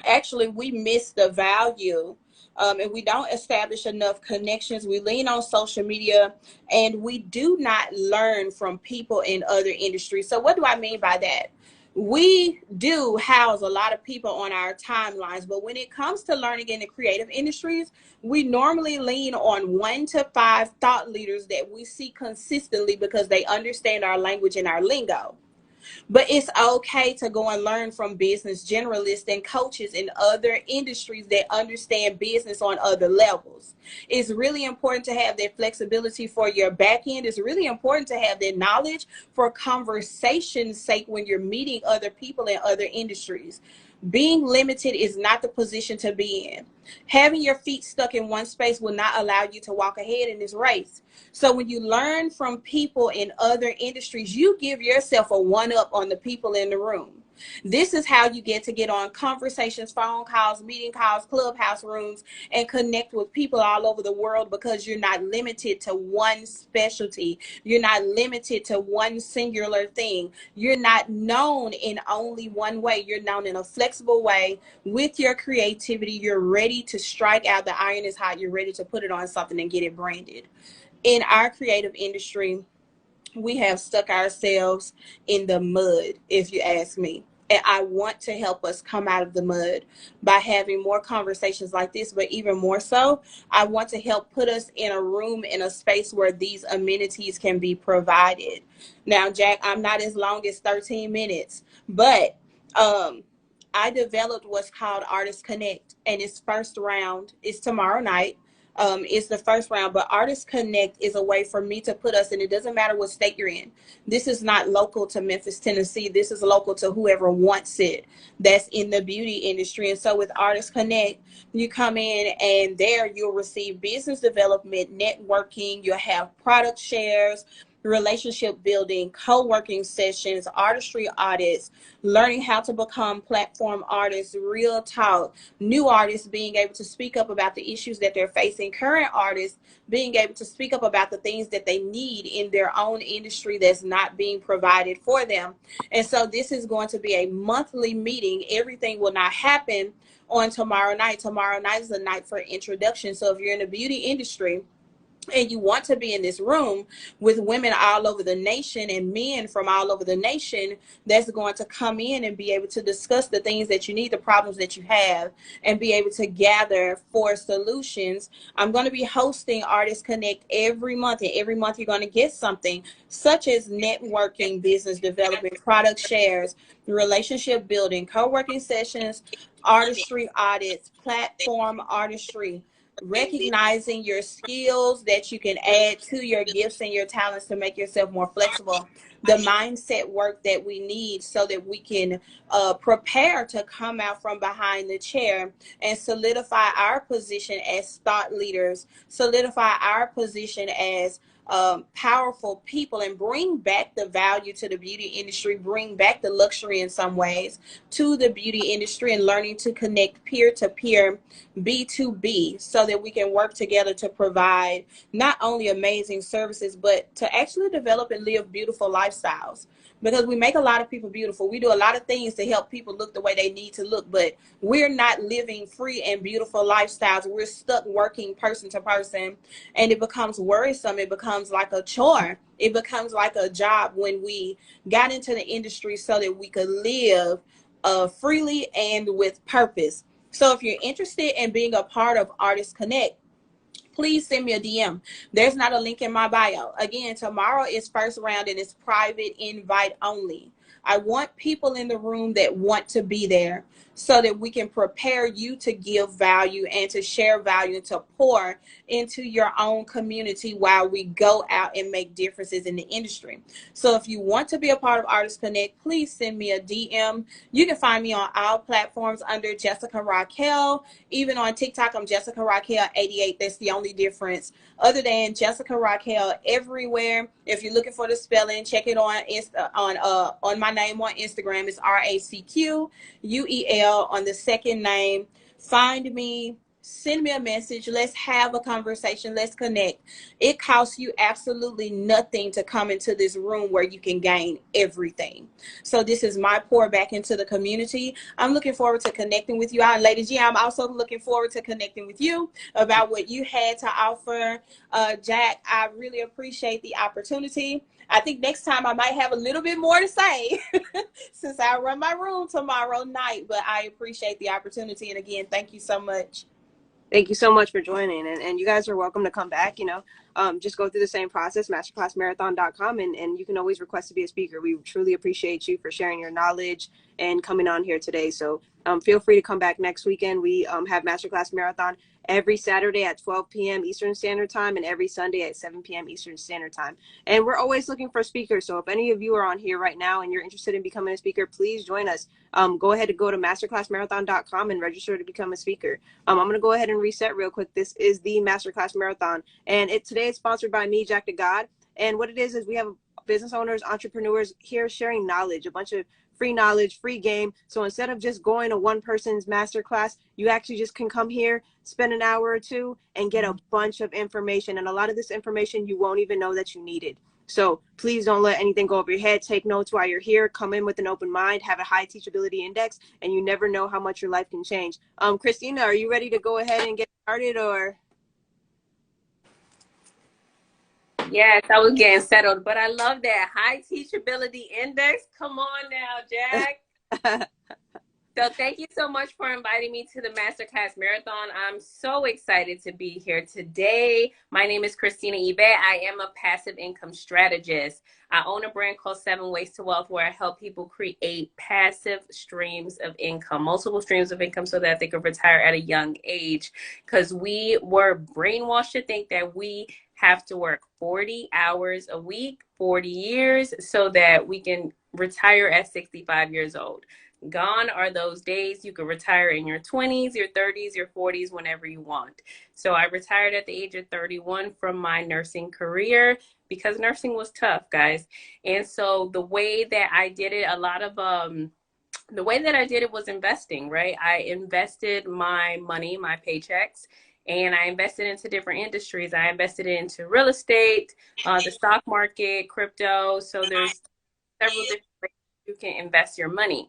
miss the value, and we don't establish enough connections. We lean on social media, and we do not learn from people in other industries. So what do I mean by that? We do house a lot of people on our timelines, but when it comes to learning in the creative industries, we normally lean on 1 to 5 thought leaders that we see consistently because they understand our language and our lingo. But it's okay to go and learn from business generalists and coaches in other industries that understand business on other levels. It's really important to have that flexibility for your back end. It's really important to have that knowledge for conversation's sake when you're meeting other people in other industries. Being limited is not the position to be in. Having your feet stuck in one space will not allow you to walk ahead in this race. So when you learn from people in other industries, you give yourself a one up on the people in the room. This is how you get on conversations, phone calls, meeting calls, clubhouse rooms, and connect with people all over the world, because you're not limited to one specialty. You're not limited to one singular thing. You're not known in only one way. You're known in a flexible way. With your creativity, you're ready to strike out. The iron is hot. You're ready to put it on something and get it branded. In our creative industry, we have stuck ourselves in the mud, if you ask me. And I want to help us come out of the mud by having more conversations like this, but even more so, I want to help put us in a room, in a space where these amenities can be provided. Now, Jack, I'm not as long as 13 minutes, but I developed what's called Artist Connect, and its first round is tomorrow night. It's the first round, but Artist Connect is a way for me to put us, and it doesn't matter what state you're in. This is not local to Memphis, Tennessee. This is local to whoever wants it that's in the beauty industry. And so with Artist Connect, you come in and there you'll receive business development, networking, you'll have product shares, relationship building, co-working sessions, artistry audits, learning how to become platform artists, real talk, new artists being able to speak up about the issues that they're facing, current artists being able to speak up about the things that they need in their own industry that's not being provided for them. And so this is going to be a monthly meeting. Everything will not happen on tomorrow night. Tomorrow night is the night for introduction. So if you're in the beauty industry and you want to be in this room with women all over the nation and men from all over the nation that's going to come in and be able to discuss the things that you need, the problems that you have, and be able to gather for solutions. I'm going to be hosting Artists Connect every month, and every month you're going to get something such as networking, business development, product shares, relationship building, co-working sessions, artistry audits, platform artistry, recognizing your skills that you can add to your gifts and your talents to make yourself more flexible, the mindset work that we need so that we can prepare to come out from behind the chair and solidify our position as thought leaders, solidify our position as powerful people, and bring back the value to the beauty industry, bring back the luxury in some ways to the beauty industry, and learning to connect peer to peer, B2B. So so that we can work together to provide not only amazing services, but to actually develop and live beautiful lifestyles. Because we make a lot of people beautiful. We do a lot of things to help people look the way they need to look, but we're not living free and beautiful lifestyles. We're stuck working person to person, and it becomes worrisome. It becomes like a chore. It becomes like a job when we got into the industry so that we could live freely and with purpose. So if you're interested in being a part of Artist Connect, please send me a DM. There's not a link in my bio. Again, tomorrow is first round and it's private invite only. I want people in the room that want to be there so that we can prepare you to give value and to share value and to pour into your own community while we go out and make differences in the industry. So if you want to be a part of Artist Connect, please send me a DM. You can find me on all platforms under Jessica Raquel. Even on TikTok, I'm Jessica Raquel 88. That's the only difference. Other than Jessica Raquel everywhere. If you're looking for the spelling, check it on my name on Instagram. It's RACQUEL on the second name. Find me. Send me a message. Let's have a conversation. Let's connect. It costs you absolutely nothing to come into this room where you can gain everything. So this is my pour back into the community. I'm looking forward to connecting with you. And Lady G, I'm also looking forward to connecting with you about what you had to offer. Jack, I really appreciate the opportunity. I think next time I might have a little bit more to say since I run my room tomorrow night, but I appreciate the opportunity. And again, thank you so much. Thank you so much for joining. And you guys are welcome to come back, just go through the same process, masterclassmarathon.com, and you can always request to be a speaker. We truly appreciate you for sharing your knowledge and coming on here today. So feel free to come back next weekend. We have Masterclass Marathon every Saturday at 12 p.m. Eastern Standard Time and every Sunday at 7 p.m. Eastern Standard Time. And we're always looking for speakers. So if any of you are on here right now and you're interested in becoming a speaker, please join us. Go ahead and go to masterclassmarathon.com and register to become a speaker. I'm going to go ahead and reset real quick. This is the Masterclass Marathon, and today it's sponsored by me, Jack the God. And what it is we have business owners, entrepreneurs here sharing knowledge, a bunch of free knowledge, free game. So instead of just going to one person's masterclass, you actually just can come here, spend an hour or two, and get a bunch of information. And a lot of this information you won't even know that you needed. So please don't let anything go over your head. Take notes while you're here. Come in with an open mind. Have a high teachability index, and you never know how much your life can change. Christina, are you ready to go ahead and get started, or? Yes, I was getting settled, but I love that high teachability index. Come on now, Jack. So thank you so much for inviting me to the Masterclass Marathon. I'm so excited to be here today. My name is Christina Yvette. I am a passive income strategist. I own a brand called 7 Ways to Wealth, where I help people create passive streams of income, multiple streams of income, so that they can retire at a young age. Because we were brainwashed to think that we have to work 40 hours a week, 40 years, so that we can retire at 65 years old. Gone are those days. You can retire in your 20s, your 30s, your 40s, whenever you want. So I retired at the age of 31 from my nursing career because nursing was tough, guys. And so the way that I did it, the way that I did it was investing, right? I invested my money, my paychecks, and I invested into different industries. I invested into real estate, the stock market, crypto. So there's several different ways you can invest your money.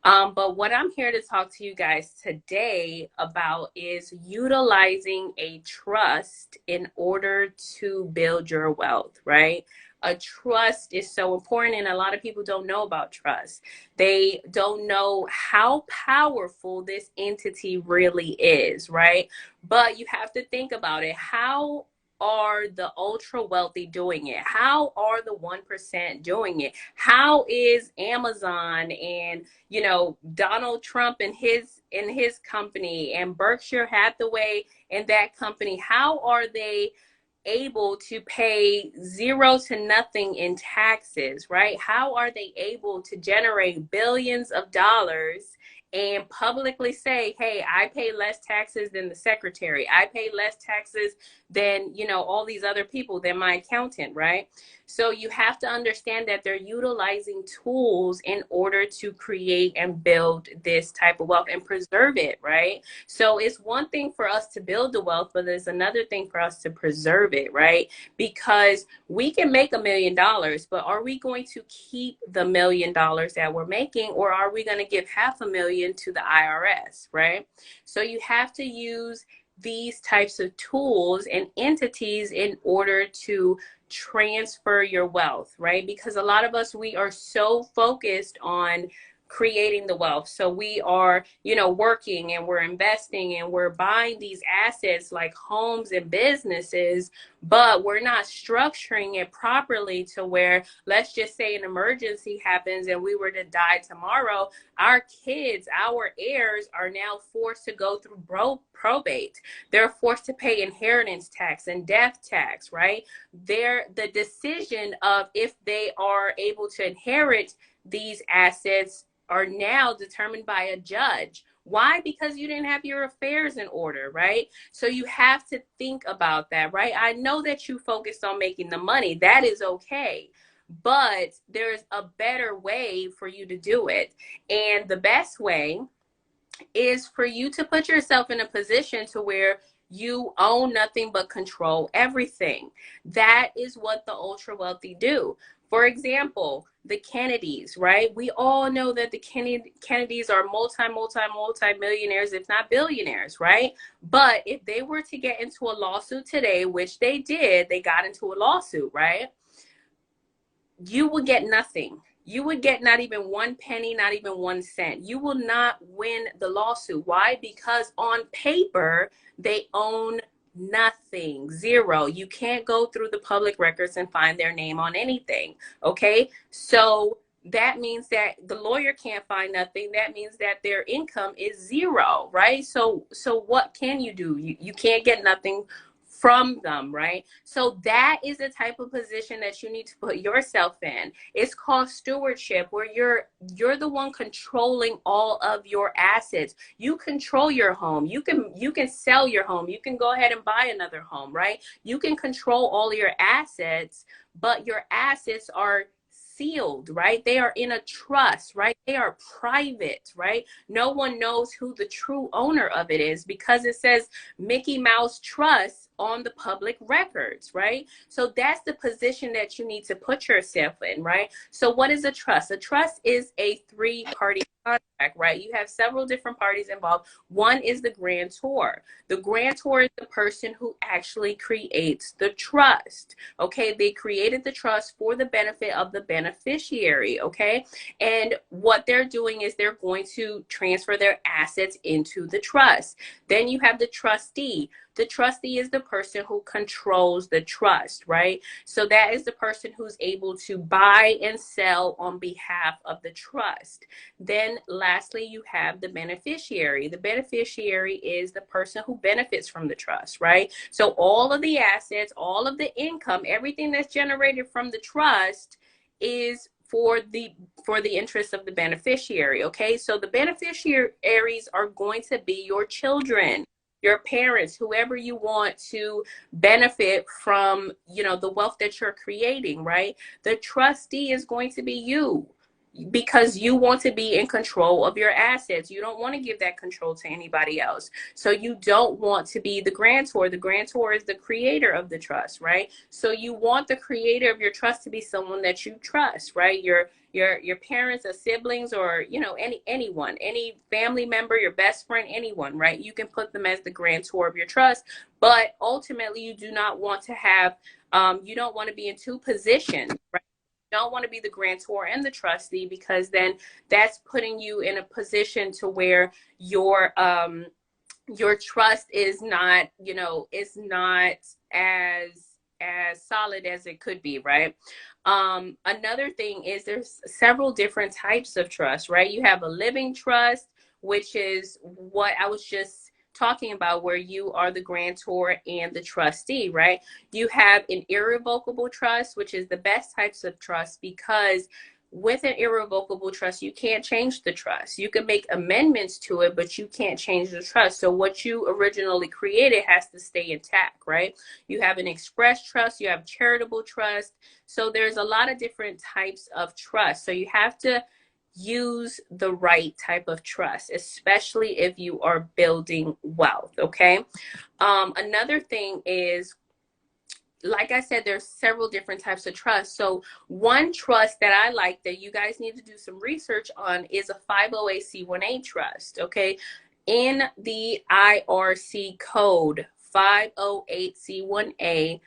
But what I'm here to talk to you guys today about is utilizing a trust in order to build your wealth, right? A trust is so important, and a lot of people don't know about trust. They don't know how powerful this entity really is, right? But you have to think about it. How are the ultra wealthy doing it? How are the 1% doing it? How is Amazon and, Donald Trump and his company, and Berkshire Hathaway and that company, how are they able to pay zero to nothing in taxes, right? How are they able to generate billions of dollars and publicly say, hey, I pay less taxes than the secretary. I pay less taxes than, you know, all these other people, than my accountant, right? So you have to understand that they're utilizing tools in order to create and build this type of wealth and preserve it, right? So it's one thing for us to build the wealth, but there's another thing for us to preserve it, right? Because we can make $1 million, but are we going to keep the $1 million that we're making, or are we going to give $500,000 to the IRS, right? So you have to use these types of tools and entities in order to transfer your wealth, right? Because a lot of us, we are so focused on creating the wealth. So we are, you know, working and we're investing and we're buying these assets like homes and businesses, but we're not structuring it properly to where, let's just say an emergency happens and we were to die tomorrow, our kids, our heirs are now forced to go through probate. They're forced to pay inheritance tax and death tax, right? The decision of if they are able to inherit these assets are now determined by a judge. Why? Because you didn't have your affairs in order, right? So you have to think about that, right? I know that you focused on making the money. That is okay. But there's a better way for you to do it. And the best way is for you to put yourself in a position to where you own nothing but control everything. That is what the ultra wealthy do. For example, the Kennedys, right? We all know that the Kennedys are multi-millionaires, if not billionaires, right? But if they were to get into a lawsuit today, which they did, they got into a lawsuit, right? You would get nothing. You would get not even 1 penny, not even 1 cent. You will not win the lawsuit. Why? Because on paper, they own nothing, zero. You can't go through the public records and find their name on anything, okay? So that means that the lawyer can't find nothing. That means that their income is zero, right? So what can you do? You can't get nothing from them, right? So that is the type of position that you need to put yourself in. It's called stewardship, where you're the one controlling all of your assets. You control your home. You can sell your home. You can go ahead and buy another home, right? You can control all of your assets, but your assets are sealed, right? They are in a trust, right? They are private, right? No one knows who the true owner of it is because it says Mickey Mouse Trust on the public records, right? So that's the position that you need to put yourself in, right? So what is a trust? A trust is a three-party contract, right? You have several different parties involved. One is the grantor. The grantor is the person who actually creates the trust, okay? They created the trust for the benefit of the beneficiary, okay? And what they're doing is they're going to transfer their assets into the trust. Then you have the trustee. The trustee is the person who controls the trust, right? So that is the person who's able to buy and sell on behalf of the trust. Then lastly, you have the beneficiary. The beneficiary is the person who benefits from the trust, right? So all of the assets, all of the income, everything that's generated from the trust is for the interest of the beneficiary, okay? So the beneficiaries are going to be your children, your parents, whoever you want to benefit from, you know, the wealth that you're creating, right? The trustee is going to be you, because you want to be in control of your assets. You don't want to give that control to anybody else. So you don't want to be the grantor. The grantor is the creator of the trust, right? So you want the creator of your trust to be someone that you trust, right? Your parents or siblings, or, you know, anyone, any family member, your best friend, anyone, right? You can put them as the grantor of your trust, but ultimately you do not want to have, you don't want to be in two positions, right? Don't want to be the grantor and the trustee, because then that's putting you in a position to where your trust is not, you know, it's not as solid as it could be, right? Another thing is there's several different types of trust, right? You have a living trust, which is what I was just talking about, where you are the grantor and the trustee, right? You have an irrevocable trust, which is the best types of trust, because With an irrevocable trust, you can't change the trust. You can make amendments to it, but you can't change the trust. So what you originally created has to stay intact, right? You have an express trust, you have charitable trust. So there's a lot of different types of trust. So you have to use the right type of trust, especially if you are building wealth, okay? Another thing is, like I said, there's several different types of trust. So one trust that I like that you guys need to do some research on is a 508c1a trust, okay? In the IRC code 508c1a,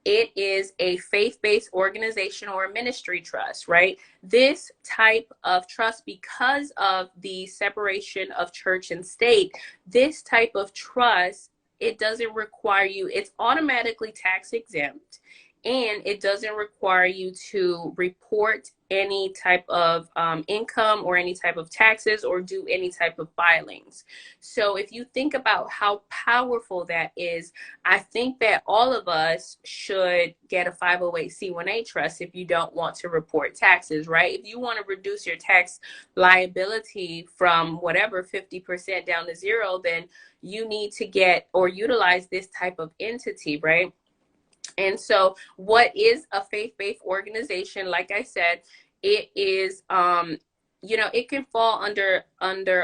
it is a faith-based organization or a ministry trust, right? This type of trust, because of the separation of church and state, this type of trust, it doesn't require you, it's automatically tax exempt, and it doesn't require you to report any type of income or any type of taxes or do any type of filings. So if you think about how powerful that is, I think that all of us should get a 508c1a trust if you don't want to report taxes, right? If you want to reduce your tax liability from whatever 50% down to zero, then you need to get or utilize this type of entity, right? And so what is a faith-based organization? Like I said, it is, you know, it can fall under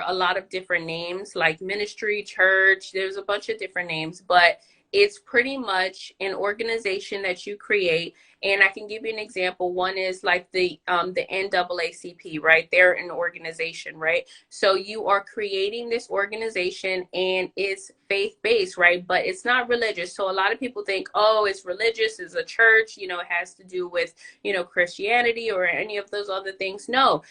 a lot of different names, like ministry, church, there's a bunch of different names, but it's pretty much an organization that you create. And I can give you an example. One is like the NAACP, right? They're an organization, right? So you are creating this organization and it's faith-based, right? But it's not religious. So a lot of people think, oh, it's religious, it's a church, you know, it has to do with, you know, Christianity or any of those other things. No.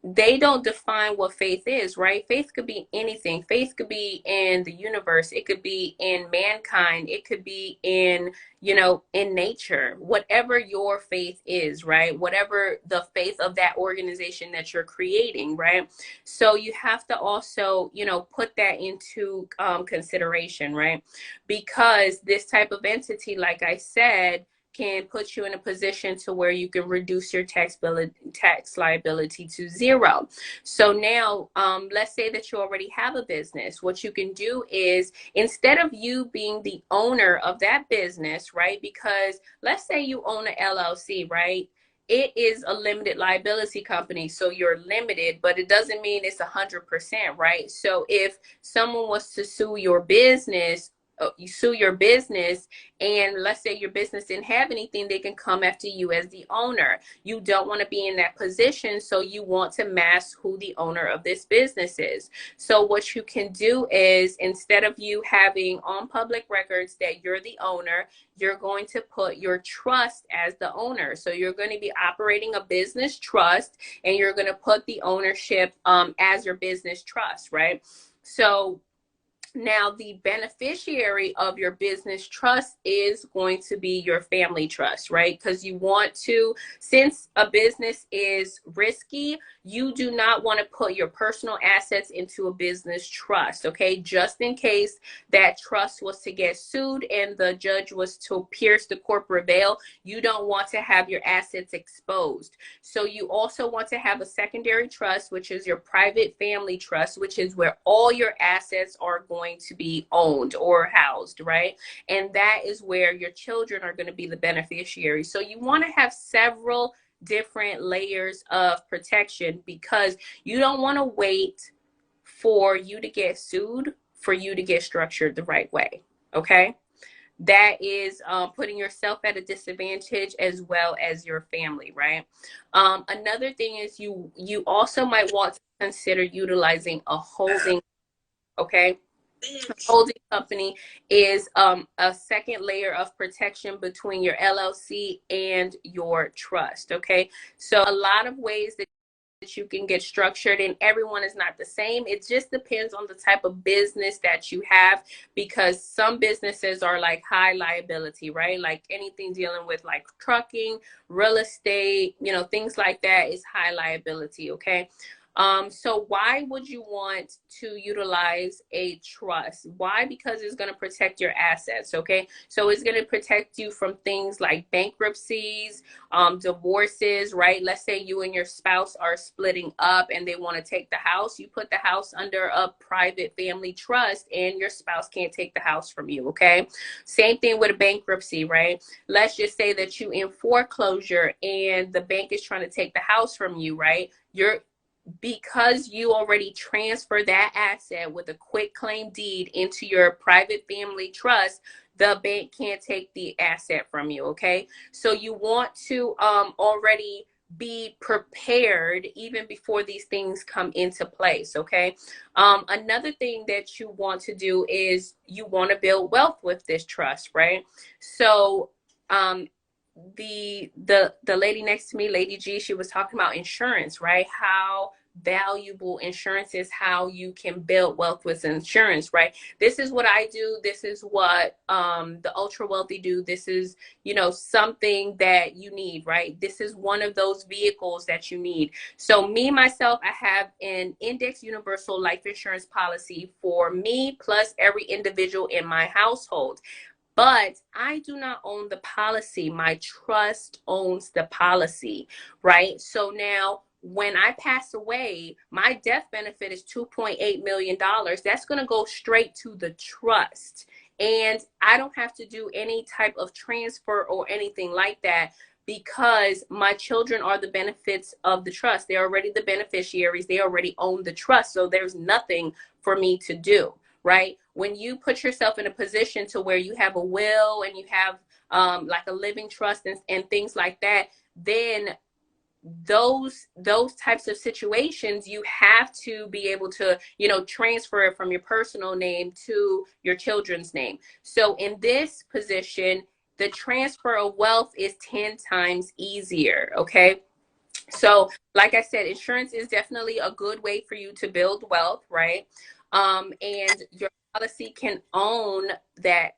They don't define what faith is, right? Faith could be anything. Faith could be in the universe. It could be in mankind. It could be in, you know, in nature. Whatever your faith is, right? Whatever the faith of that organization that you're creating, right? So you have to also, you know, put that into consideration, right? Because this type of entity, like I said, can put you in a position to where you can reduce your tax liability to zero. So now, let's say that you already have a business. What you can do is, instead of you being the owner of that business, right? Because let's say you own an LLC, right? It is a limited liability company, so you're limited, but it doesn't mean it's 100%, right? So if someone was to sue your business, you sue your business, and let's say your business didn't have anything, they can come after you as the owner. You don't want to be in that position, so you want to mask who the owner of this business is. So what you can do is, instead of you having on public records that you're the owner, you're going to put your trust as the owner. So you're going to be operating a business trust, and you're going to put the ownership as your business trust, right? So now, the beneficiary of your business trust is going to be your family trust, right? Because you want to, since a business is risky, you do not want to put your personal assets into a business trust, okay? Just in case that trust was to get sued and the judge was to pierce the corporate veil, you don't want to have your assets exposed. So you also want to have a secondary trust, which is your private family trust, which is where all your assets are going to be owned or housed, right? And that is where your children are going to be the beneficiary. So you want to have several different layers of protection, because you don't want to wait for you to get sued for you to get structured the right way, okay? That is putting yourself at a disadvantage as well as your family, right? Another thing is you also might want to consider utilizing a holding, okay? Holding company is a second layer of protection between your LLC and your trust, okay? So a lot of ways that you can get structured, and everyone is not the same. It just depends on the type of business that you have, because some businesses are like high liability, right? Like anything dealing with like trucking, real estate, you know, things like that is high liability, okay? So why would you want to utilize a trust? Why? Because it's going to protect your assets. Okay. So it's going to protect you from things like bankruptcies, divorces, right? Let's say you and your spouse are splitting up and they want to take the house. You put the house under a private family trust and your spouse can't take the house from you. Okay. Same thing with a bankruptcy, right? Let's just say that you in foreclosure and the bank is trying to take the house from you, right? Because you already transferred that asset with a quick claim deed into your private family trust, the bank can't take the asset from you. Okay. So you want to already be prepared even before these things come into place. Okay. Another thing that you want to do is you want to build wealth with this trust, right? So the lady next to me, Lady G, she was talking about insurance, right? How valuable insurance is, how you can build wealth with insurance, right? This is what I do. This is what the ultra wealthy do. This is, something that you need, right? This is one of those vehicles that you need. So me, myself, I have an index universal life insurance policy for me plus every individual in my household. But I do not own the policy. My trust owns the policy, right? So now when I pass away, my death benefit is $2.8 million. That's going to go straight to the trust. And I don't have to do any type of transfer or anything like that because my children are the benefits of the trust. They're already the beneficiaries. They already own the trust. So there's nothing for me to do. Right? When you put yourself in a position to where you have a will and you have like a living trust and things like that, then those types of situations, you have to be able to, transfer it from your personal name to your children's name. So in this position, the transfer of wealth is 10 times easier. Okay. So like I said, insurance is definitely a good way for you to build wealth, right? And your policy can own that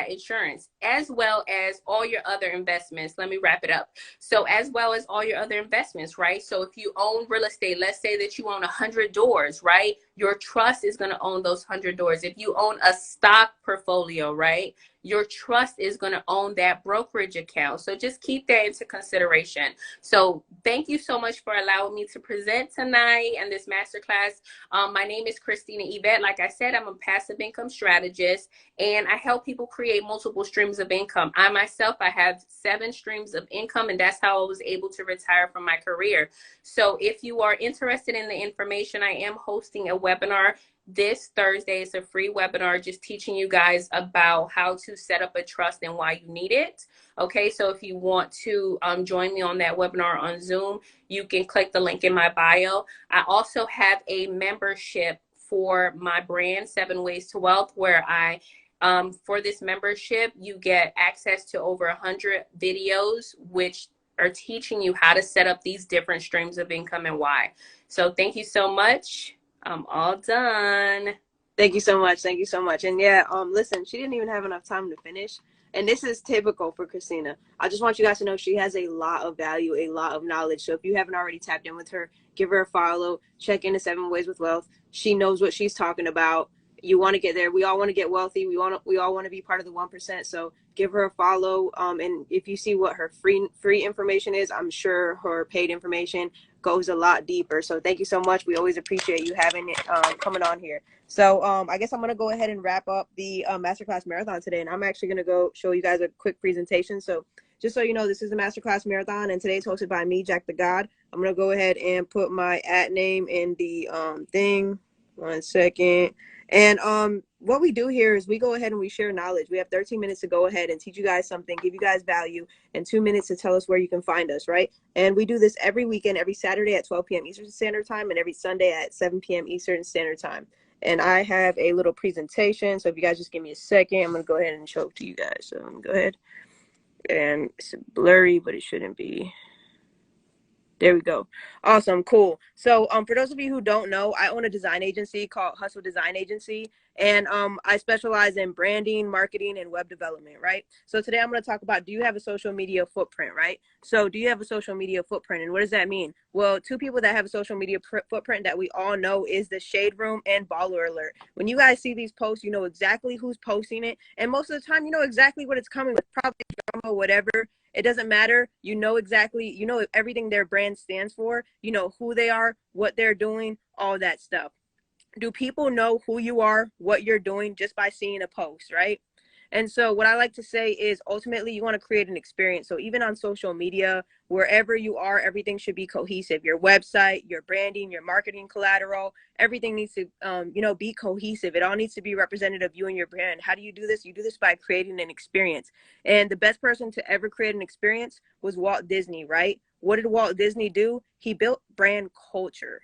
insurance as well as all your other investments. Let me wrap it up. So as well as all your other investments, right? So if you own real estate, let's say that you own 100 doors, right? Your trust is going to own those 100 doors. If you own a stock portfolio, right? Your trust is going to own that brokerage account. So just keep that into consideration. So thank you so much for allowing me to present tonight and this masterclass. My name is Christina Yvette. Like I said, I'm a passive income strategist and I help people create multiple streams of income. I myself, I have 7 streams of income and that's how I was able to retire from my career. So if you are interested in the information, I am hosting a webinar this Thursday. It's a free webinar just teaching you guys about how to set up a trust and why you need it. Okay, so if you want to join me on that webinar on Zoom, you can click the link in my bio. I also have a membership for my brand, 7 Ways to Wealth, where for this membership, you get access to over 100 videos, which are teaching you how to set up these different streams of income and why. So thank you so much. I'm all done. Thank you so much. Thank you so much. And yeah, listen, she didn't even have enough time to finish. And this is typical for Christina. I just want you guys to know she has a lot of value, a lot of knowledge. So if you haven't already tapped in with her, give her a follow, check into 7 Ways with Wealth. She knows what she's talking about. You want to get there. We all want to get wealthy. We all want to be part of the 1%. So give her a follow. And if you see what her free information is, I'm sure her paid information goes a lot deeper. So thank you so much. We always appreciate you having it coming on here. So I guess I'm going to go ahead and wrap up the Masterclass Marathon today. And I'm actually going to go show you guys a quick presentation. So just so you know, this is the Masterclass Marathon, and today's hosted by me, Jack the God. I'm going to go ahead and put my @name in the thing. 1 second. And what we do here is we go ahead and we share knowledge. We have 13 minutes to go ahead and teach you guys something, give you guys value, and 2 minutes to tell us where you can find us, right? And we do this every weekend, every Saturday at 12 p.m. Eastern Standard Time, and every Sunday at 7 p.m. Eastern Standard Time. And I have a little presentation, so if you guys just give me a second, I'm going to go ahead and show it to you guys. So I'm going to go ahead, and it's blurry, but it shouldn't be. There we go. Awesome. Cool. So, for those of you who don't know, I own a design agency called Hustle Design Agency, and I specialize in branding, marketing, and web development, right? So today I'm going to talk about, do you have a social media footprint, right? So do you have a social media footprint, and what does that mean? Well, two people that have a social media footprint that we all know is the Shade Room and Baller Alert. When you guys see these posts, you know exactly who's posting it, and most of the time, you know exactly what it's coming with, probably drama, whatever. It doesn't matter. You know exactly, you know everything their brand stands for. You know who they are, what they're doing, all that stuff. Do people know who you are, what you're doing just by seeing a post, right? And so what I like to say is ultimately you want to create an experience. So even on social media, wherever you are, everything should be cohesive. Your website, your branding, your marketing collateral, everything needs to, be cohesive. It all needs to be representative of you and your brand. How do you do this? You do this by creating an experience. And the best person to ever create an experience was Walt Disney, right? What did Walt Disney do? He built brand culture.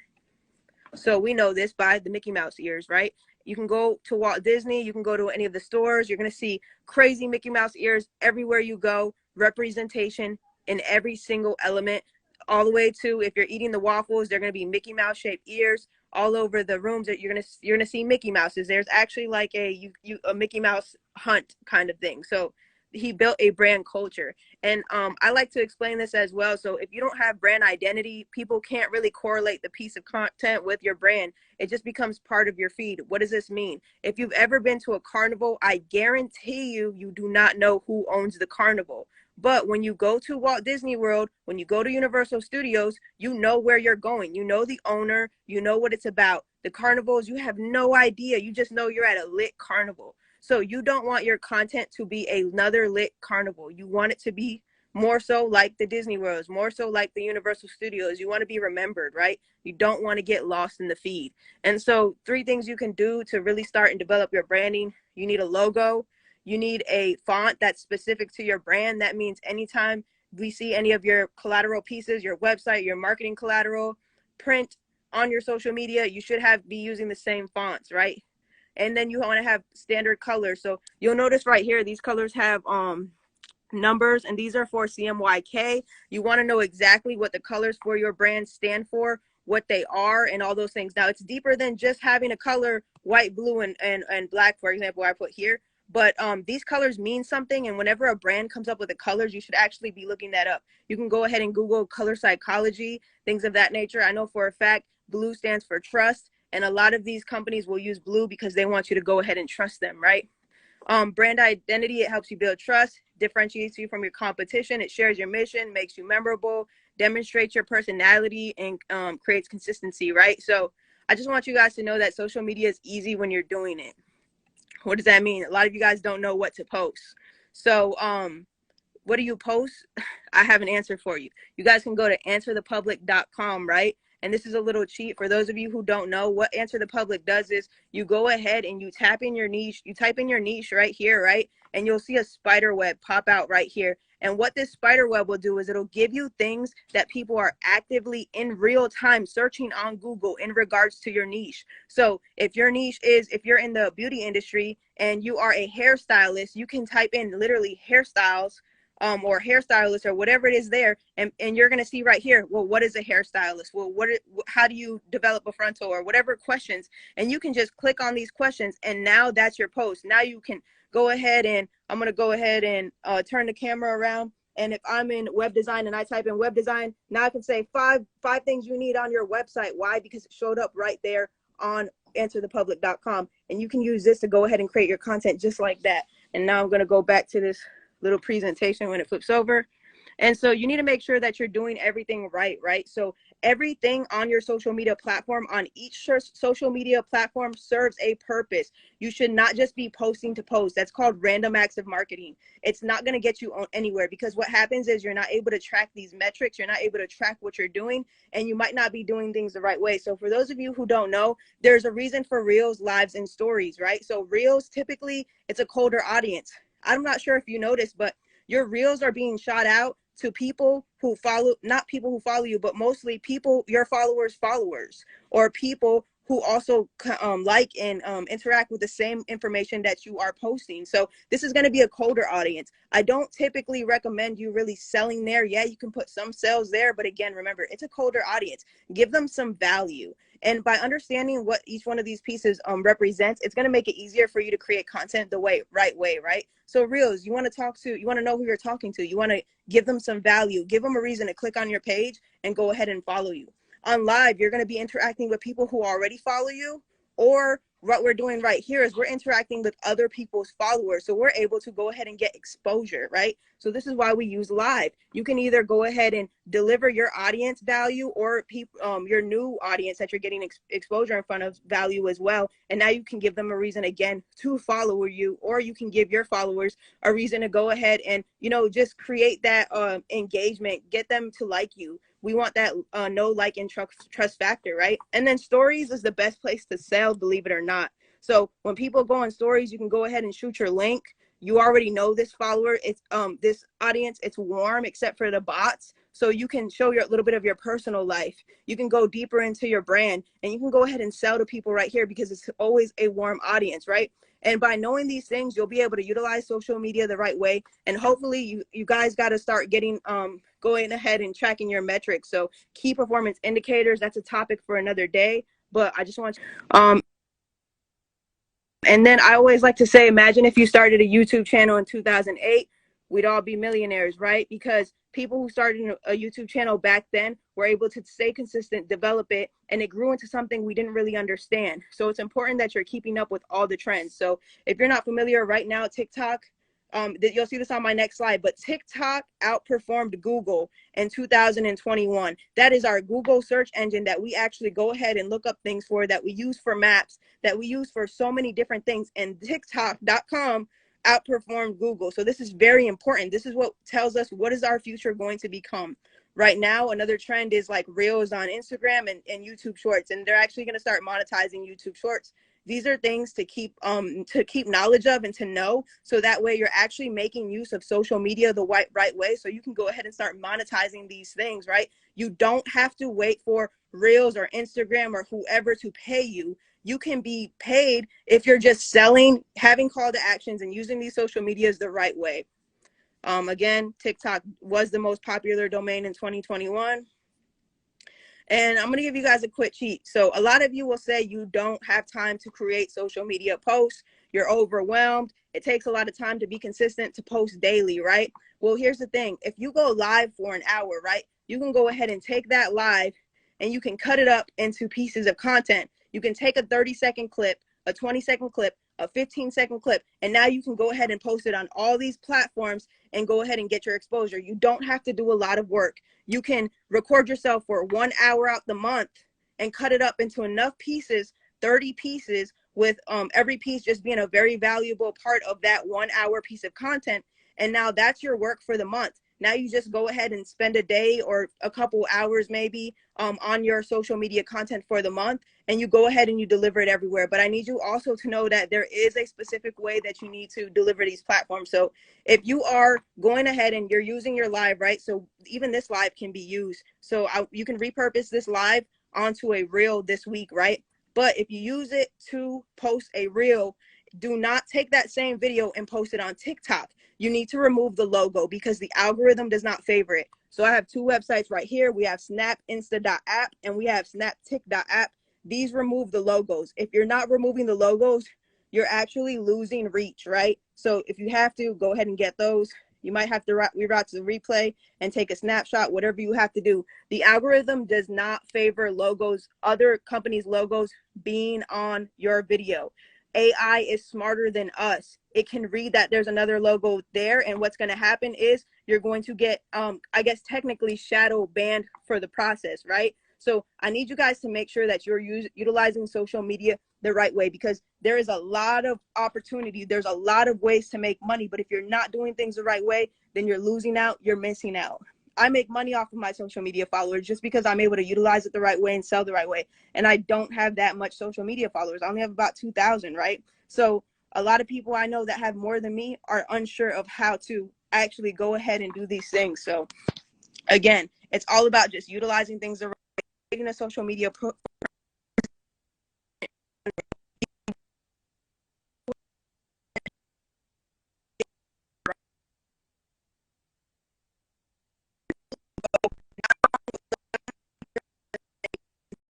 So we know this by the Mickey Mouse ears, right? You can go to Walt Disney, you can go to any of the stores, you're going to see crazy Mickey Mouse ears everywhere you go, representation in every single element, all the way to if you're eating the waffles, they're going to be Mickey Mouse shaped ears all over the rooms that you're going to see Mickey Mouses. There's actually like a Mickey Mouse hunt kind of thing. So he built a brand culture. And I like to explain this as well. So if you don't have brand identity, people can't really correlate the piece of content with your brand. It just becomes part of your feed. What does this mean? If you've ever been to a carnival, I guarantee you do not know who owns the carnival. But when you go to Walt Disney World, when you go to Universal Studios, you know where you're going. You know the owner, you know what it's about. The carnivals, you have no idea. You just know you're at a lit carnival. So you don't want your content to be another lit carnival. You want it to be more so like the Disney Worlds, more so like the Universal Studios. You want to be remembered, right? You don't want to get lost in the feed. And so 3 things you can do to really start and develop your branding. You need a logo. You need a font that's specific to your brand. That means anytime we see any of your collateral pieces, your website, your marketing collateral, print on your social media, you should be using the same fonts, right? And then you want to have standard colors. So you'll notice right here, these colors have numbers, and these are for CMYK. You want to know exactly what the colors for your brand stand for, what they are, and all those things. Now, it's deeper than just having a color, white, blue, and black, for example, I put here. But these colors mean something, and whenever a brand comes up with the colors, you should actually be looking that up. You can go ahead and Google color psychology, things of that nature. I know for a fact blue stands for trust, and a lot of these companies will use blue because they want you to go ahead and trust them, right? Brand identity, it helps you build trust, differentiates you from your competition, it shares your mission, makes you memorable, demonstrates your personality, and creates consistency, right? So I just want you guys to know that social media is easy when you're doing it. What does that mean? A lot of you guys don't know what to post. So what do you post? I have an answer for you. You guys can go to answerthepublic.com, right? And this is a little cheat for those of you who don't know. What Answer the Public does is you go ahead and you type in your niche right here, right? And you'll see a spider web pop out right here. And what this spider web will do is it'll give you things that people are actively in real time searching on Google in regards to your niche. So if your niche is, if you're in the beauty industry and you are a hairstylist, you can type in literally hairstyles or hairstylist or whatever it is there, and you're going to see right here, well, what is a hairstylist? Well, how do you develop a frontal, or whatever questions, and you can just click on these questions, and now that's your post. Now you can go ahead and I'm going to go ahead and turn the camera around, and if I'm in web design and I type in web design, now I can say five things you need on your website. Why? Because it showed up right there on answerthepublic.com, and you can use this to go ahead and create your content just like that. And now I'm going to go back to this little presentation when it flips over. And so you need to make sure that you're doing everything right? So everything on your social media platform, on each social media platform, serves a purpose. You should not just be posting to post. That's called random acts of marketing. It's not going to get you anywhere, because what happens is you're not able to track these metrics. You're not able to track what you're doing, and you might not be doing things the right way. So for those of you who don't know, there's a reason for Reels, Lives, and Stories, right? So Reels, typically, it's a colder audience. I'm not sure if you noticed, but your Reels are being shot out to people who follow, not people who follow you, but mostly people, your followers, or people who also like and interact with the same information that you are posting. So this is going to be a colder audience. I don't typically recommend you really selling there. Yeah, you can put some sales there, but again, remember, it's a colder audience. Give them some value. And by understanding what each one of these pieces represents, it's going to make it easier for you to create content the right way, right? So reels, you want to know who you're talking to. You want to give them some value, give them a reason to click on your page and go ahead and follow you. On live, you're going to be interacting with people who already follow you, or what we're doing right here is we're interacting with other people's followers. So we're able to go ahead and get exposure, right? So this is why we use live. You can either go ahead and deliver your audience value, or your new audience that you're getting exposure in front of value as well. And now you can give them a reason again to follow you, or you can give your followers a reason to go ahead and, just create that engagement, get them to like you. We want that know, like, and trust factor, right? And then stories is the best place to sell, believe it or not. So when people go on stories, you can go ahead and shoot your link. You already know this follower. It's this audience. It's warm, except for the bots. So you can show a little bit of your personal life. You can go deeper into your brand, and you can go ahead and sell to people right here because it's always a warm audience, right? And by knowing these things, you'll be able to utilize social media the right way. And hopefully you guys got to start getting going ahead and tracking your metrics. So key performance indicators, that's a topic for another day. But I just want to and then I always like to say, imagine if you started a YouTube channel in 2008, we'd all be millionaires, right? Because people who started a YouTube channel back then were able to stay consistent, develop it, and it grew into something we didn't really understand. So it's important that you're keeping up with all the trends. So if you're not familiar right now, TikTok, you'll see this on my next slide, but TikTok outperformed Google in 2021. That is our Google search engine that we actually go ahead and look up things for, that we use for maps, that we use for so many different things. And TikTok.com outperformed Google. So this is very important. This is what tells us what is our future going to become. Right now, another trend is like Reels on Instagram and YouTube Shorts, and they're actually going to start monetizing YouTube Shorts. These are things to keep knowledge of and to know, so that way you're actually making use of social media the right way, so you can go ahead and start monetizing these things, right? You don't have to wait for Reels or Instagram or whoever to pay you. You can be paid if you're just selling, having call to actions, and using these social medias the right way. Again, TikTok was the most popular domain in 2021. And I'm going to give you guys a quick cheat. So a lot of you will say you don't have time to create social media posts. You're overwhelmed. It takes a lot of time to be consistent, to post daily, right? Well, here's the thing. If you go live for an hour, right, you can go ahead and take that live and you can cut it up into pieces of content. You can take a 30-second clip, a 20-second clip, a 15-second clip, and now you can go ahead and post it on all these platforms and go ahead and get your exposure. You don't have to do a lot of work. You can record yourself for 1 hour out the month and cut it up into enough pieces, 30 pieces, with every piece just being a very valuable part of that 1 hour piece of content. And now that's your work for the month. Now you just go ahead and spend a day or a couple hours maybe on your social media content for the month, and you go ahead and you deliver it everywhere. But I need you also to know that there is a specific way that you need to deliver these platforms. So if you are going ahead and you're using your live, right? So even this live can be used. So you can repurpose this live onto a reel this week, right? But if you use it to post a reel, do not take that same video and post it on TikTok. You need to remove the logo because the algorithm does not favor it. So I have two websites right here. We have snapinsta.app and we have snaptik.app. These remove the logos. If you're not removing the logos, you're actually losing reach, right? So if you have to, go ahead and get those. You might have to reroute to the replay and take a snapshot, whatever you have to do. The algorithm does not favor logos, other companies' logos being on your video. AI is smarter than us. It can read that there's another logo there, and what's going to happen is you're going to get, I guess, technically shadow banned for the process, right? So I need you guys to make sure that you're utilizing social media the right way, because there is a lot of opportunity. There's a lot of ways to make money, but if you're not doing things the right way, then you're losing out, you're missing out. I make money off of my social media followers just because I'm able to utilize it the right way and sell the right way. And I don't have that much social media followers. I only have about 2,000, right? So a lot of people I know that have more than me are unsure of how to actually go ahead and do these things. So again, it's all about just utilizing things the right way, creating a social media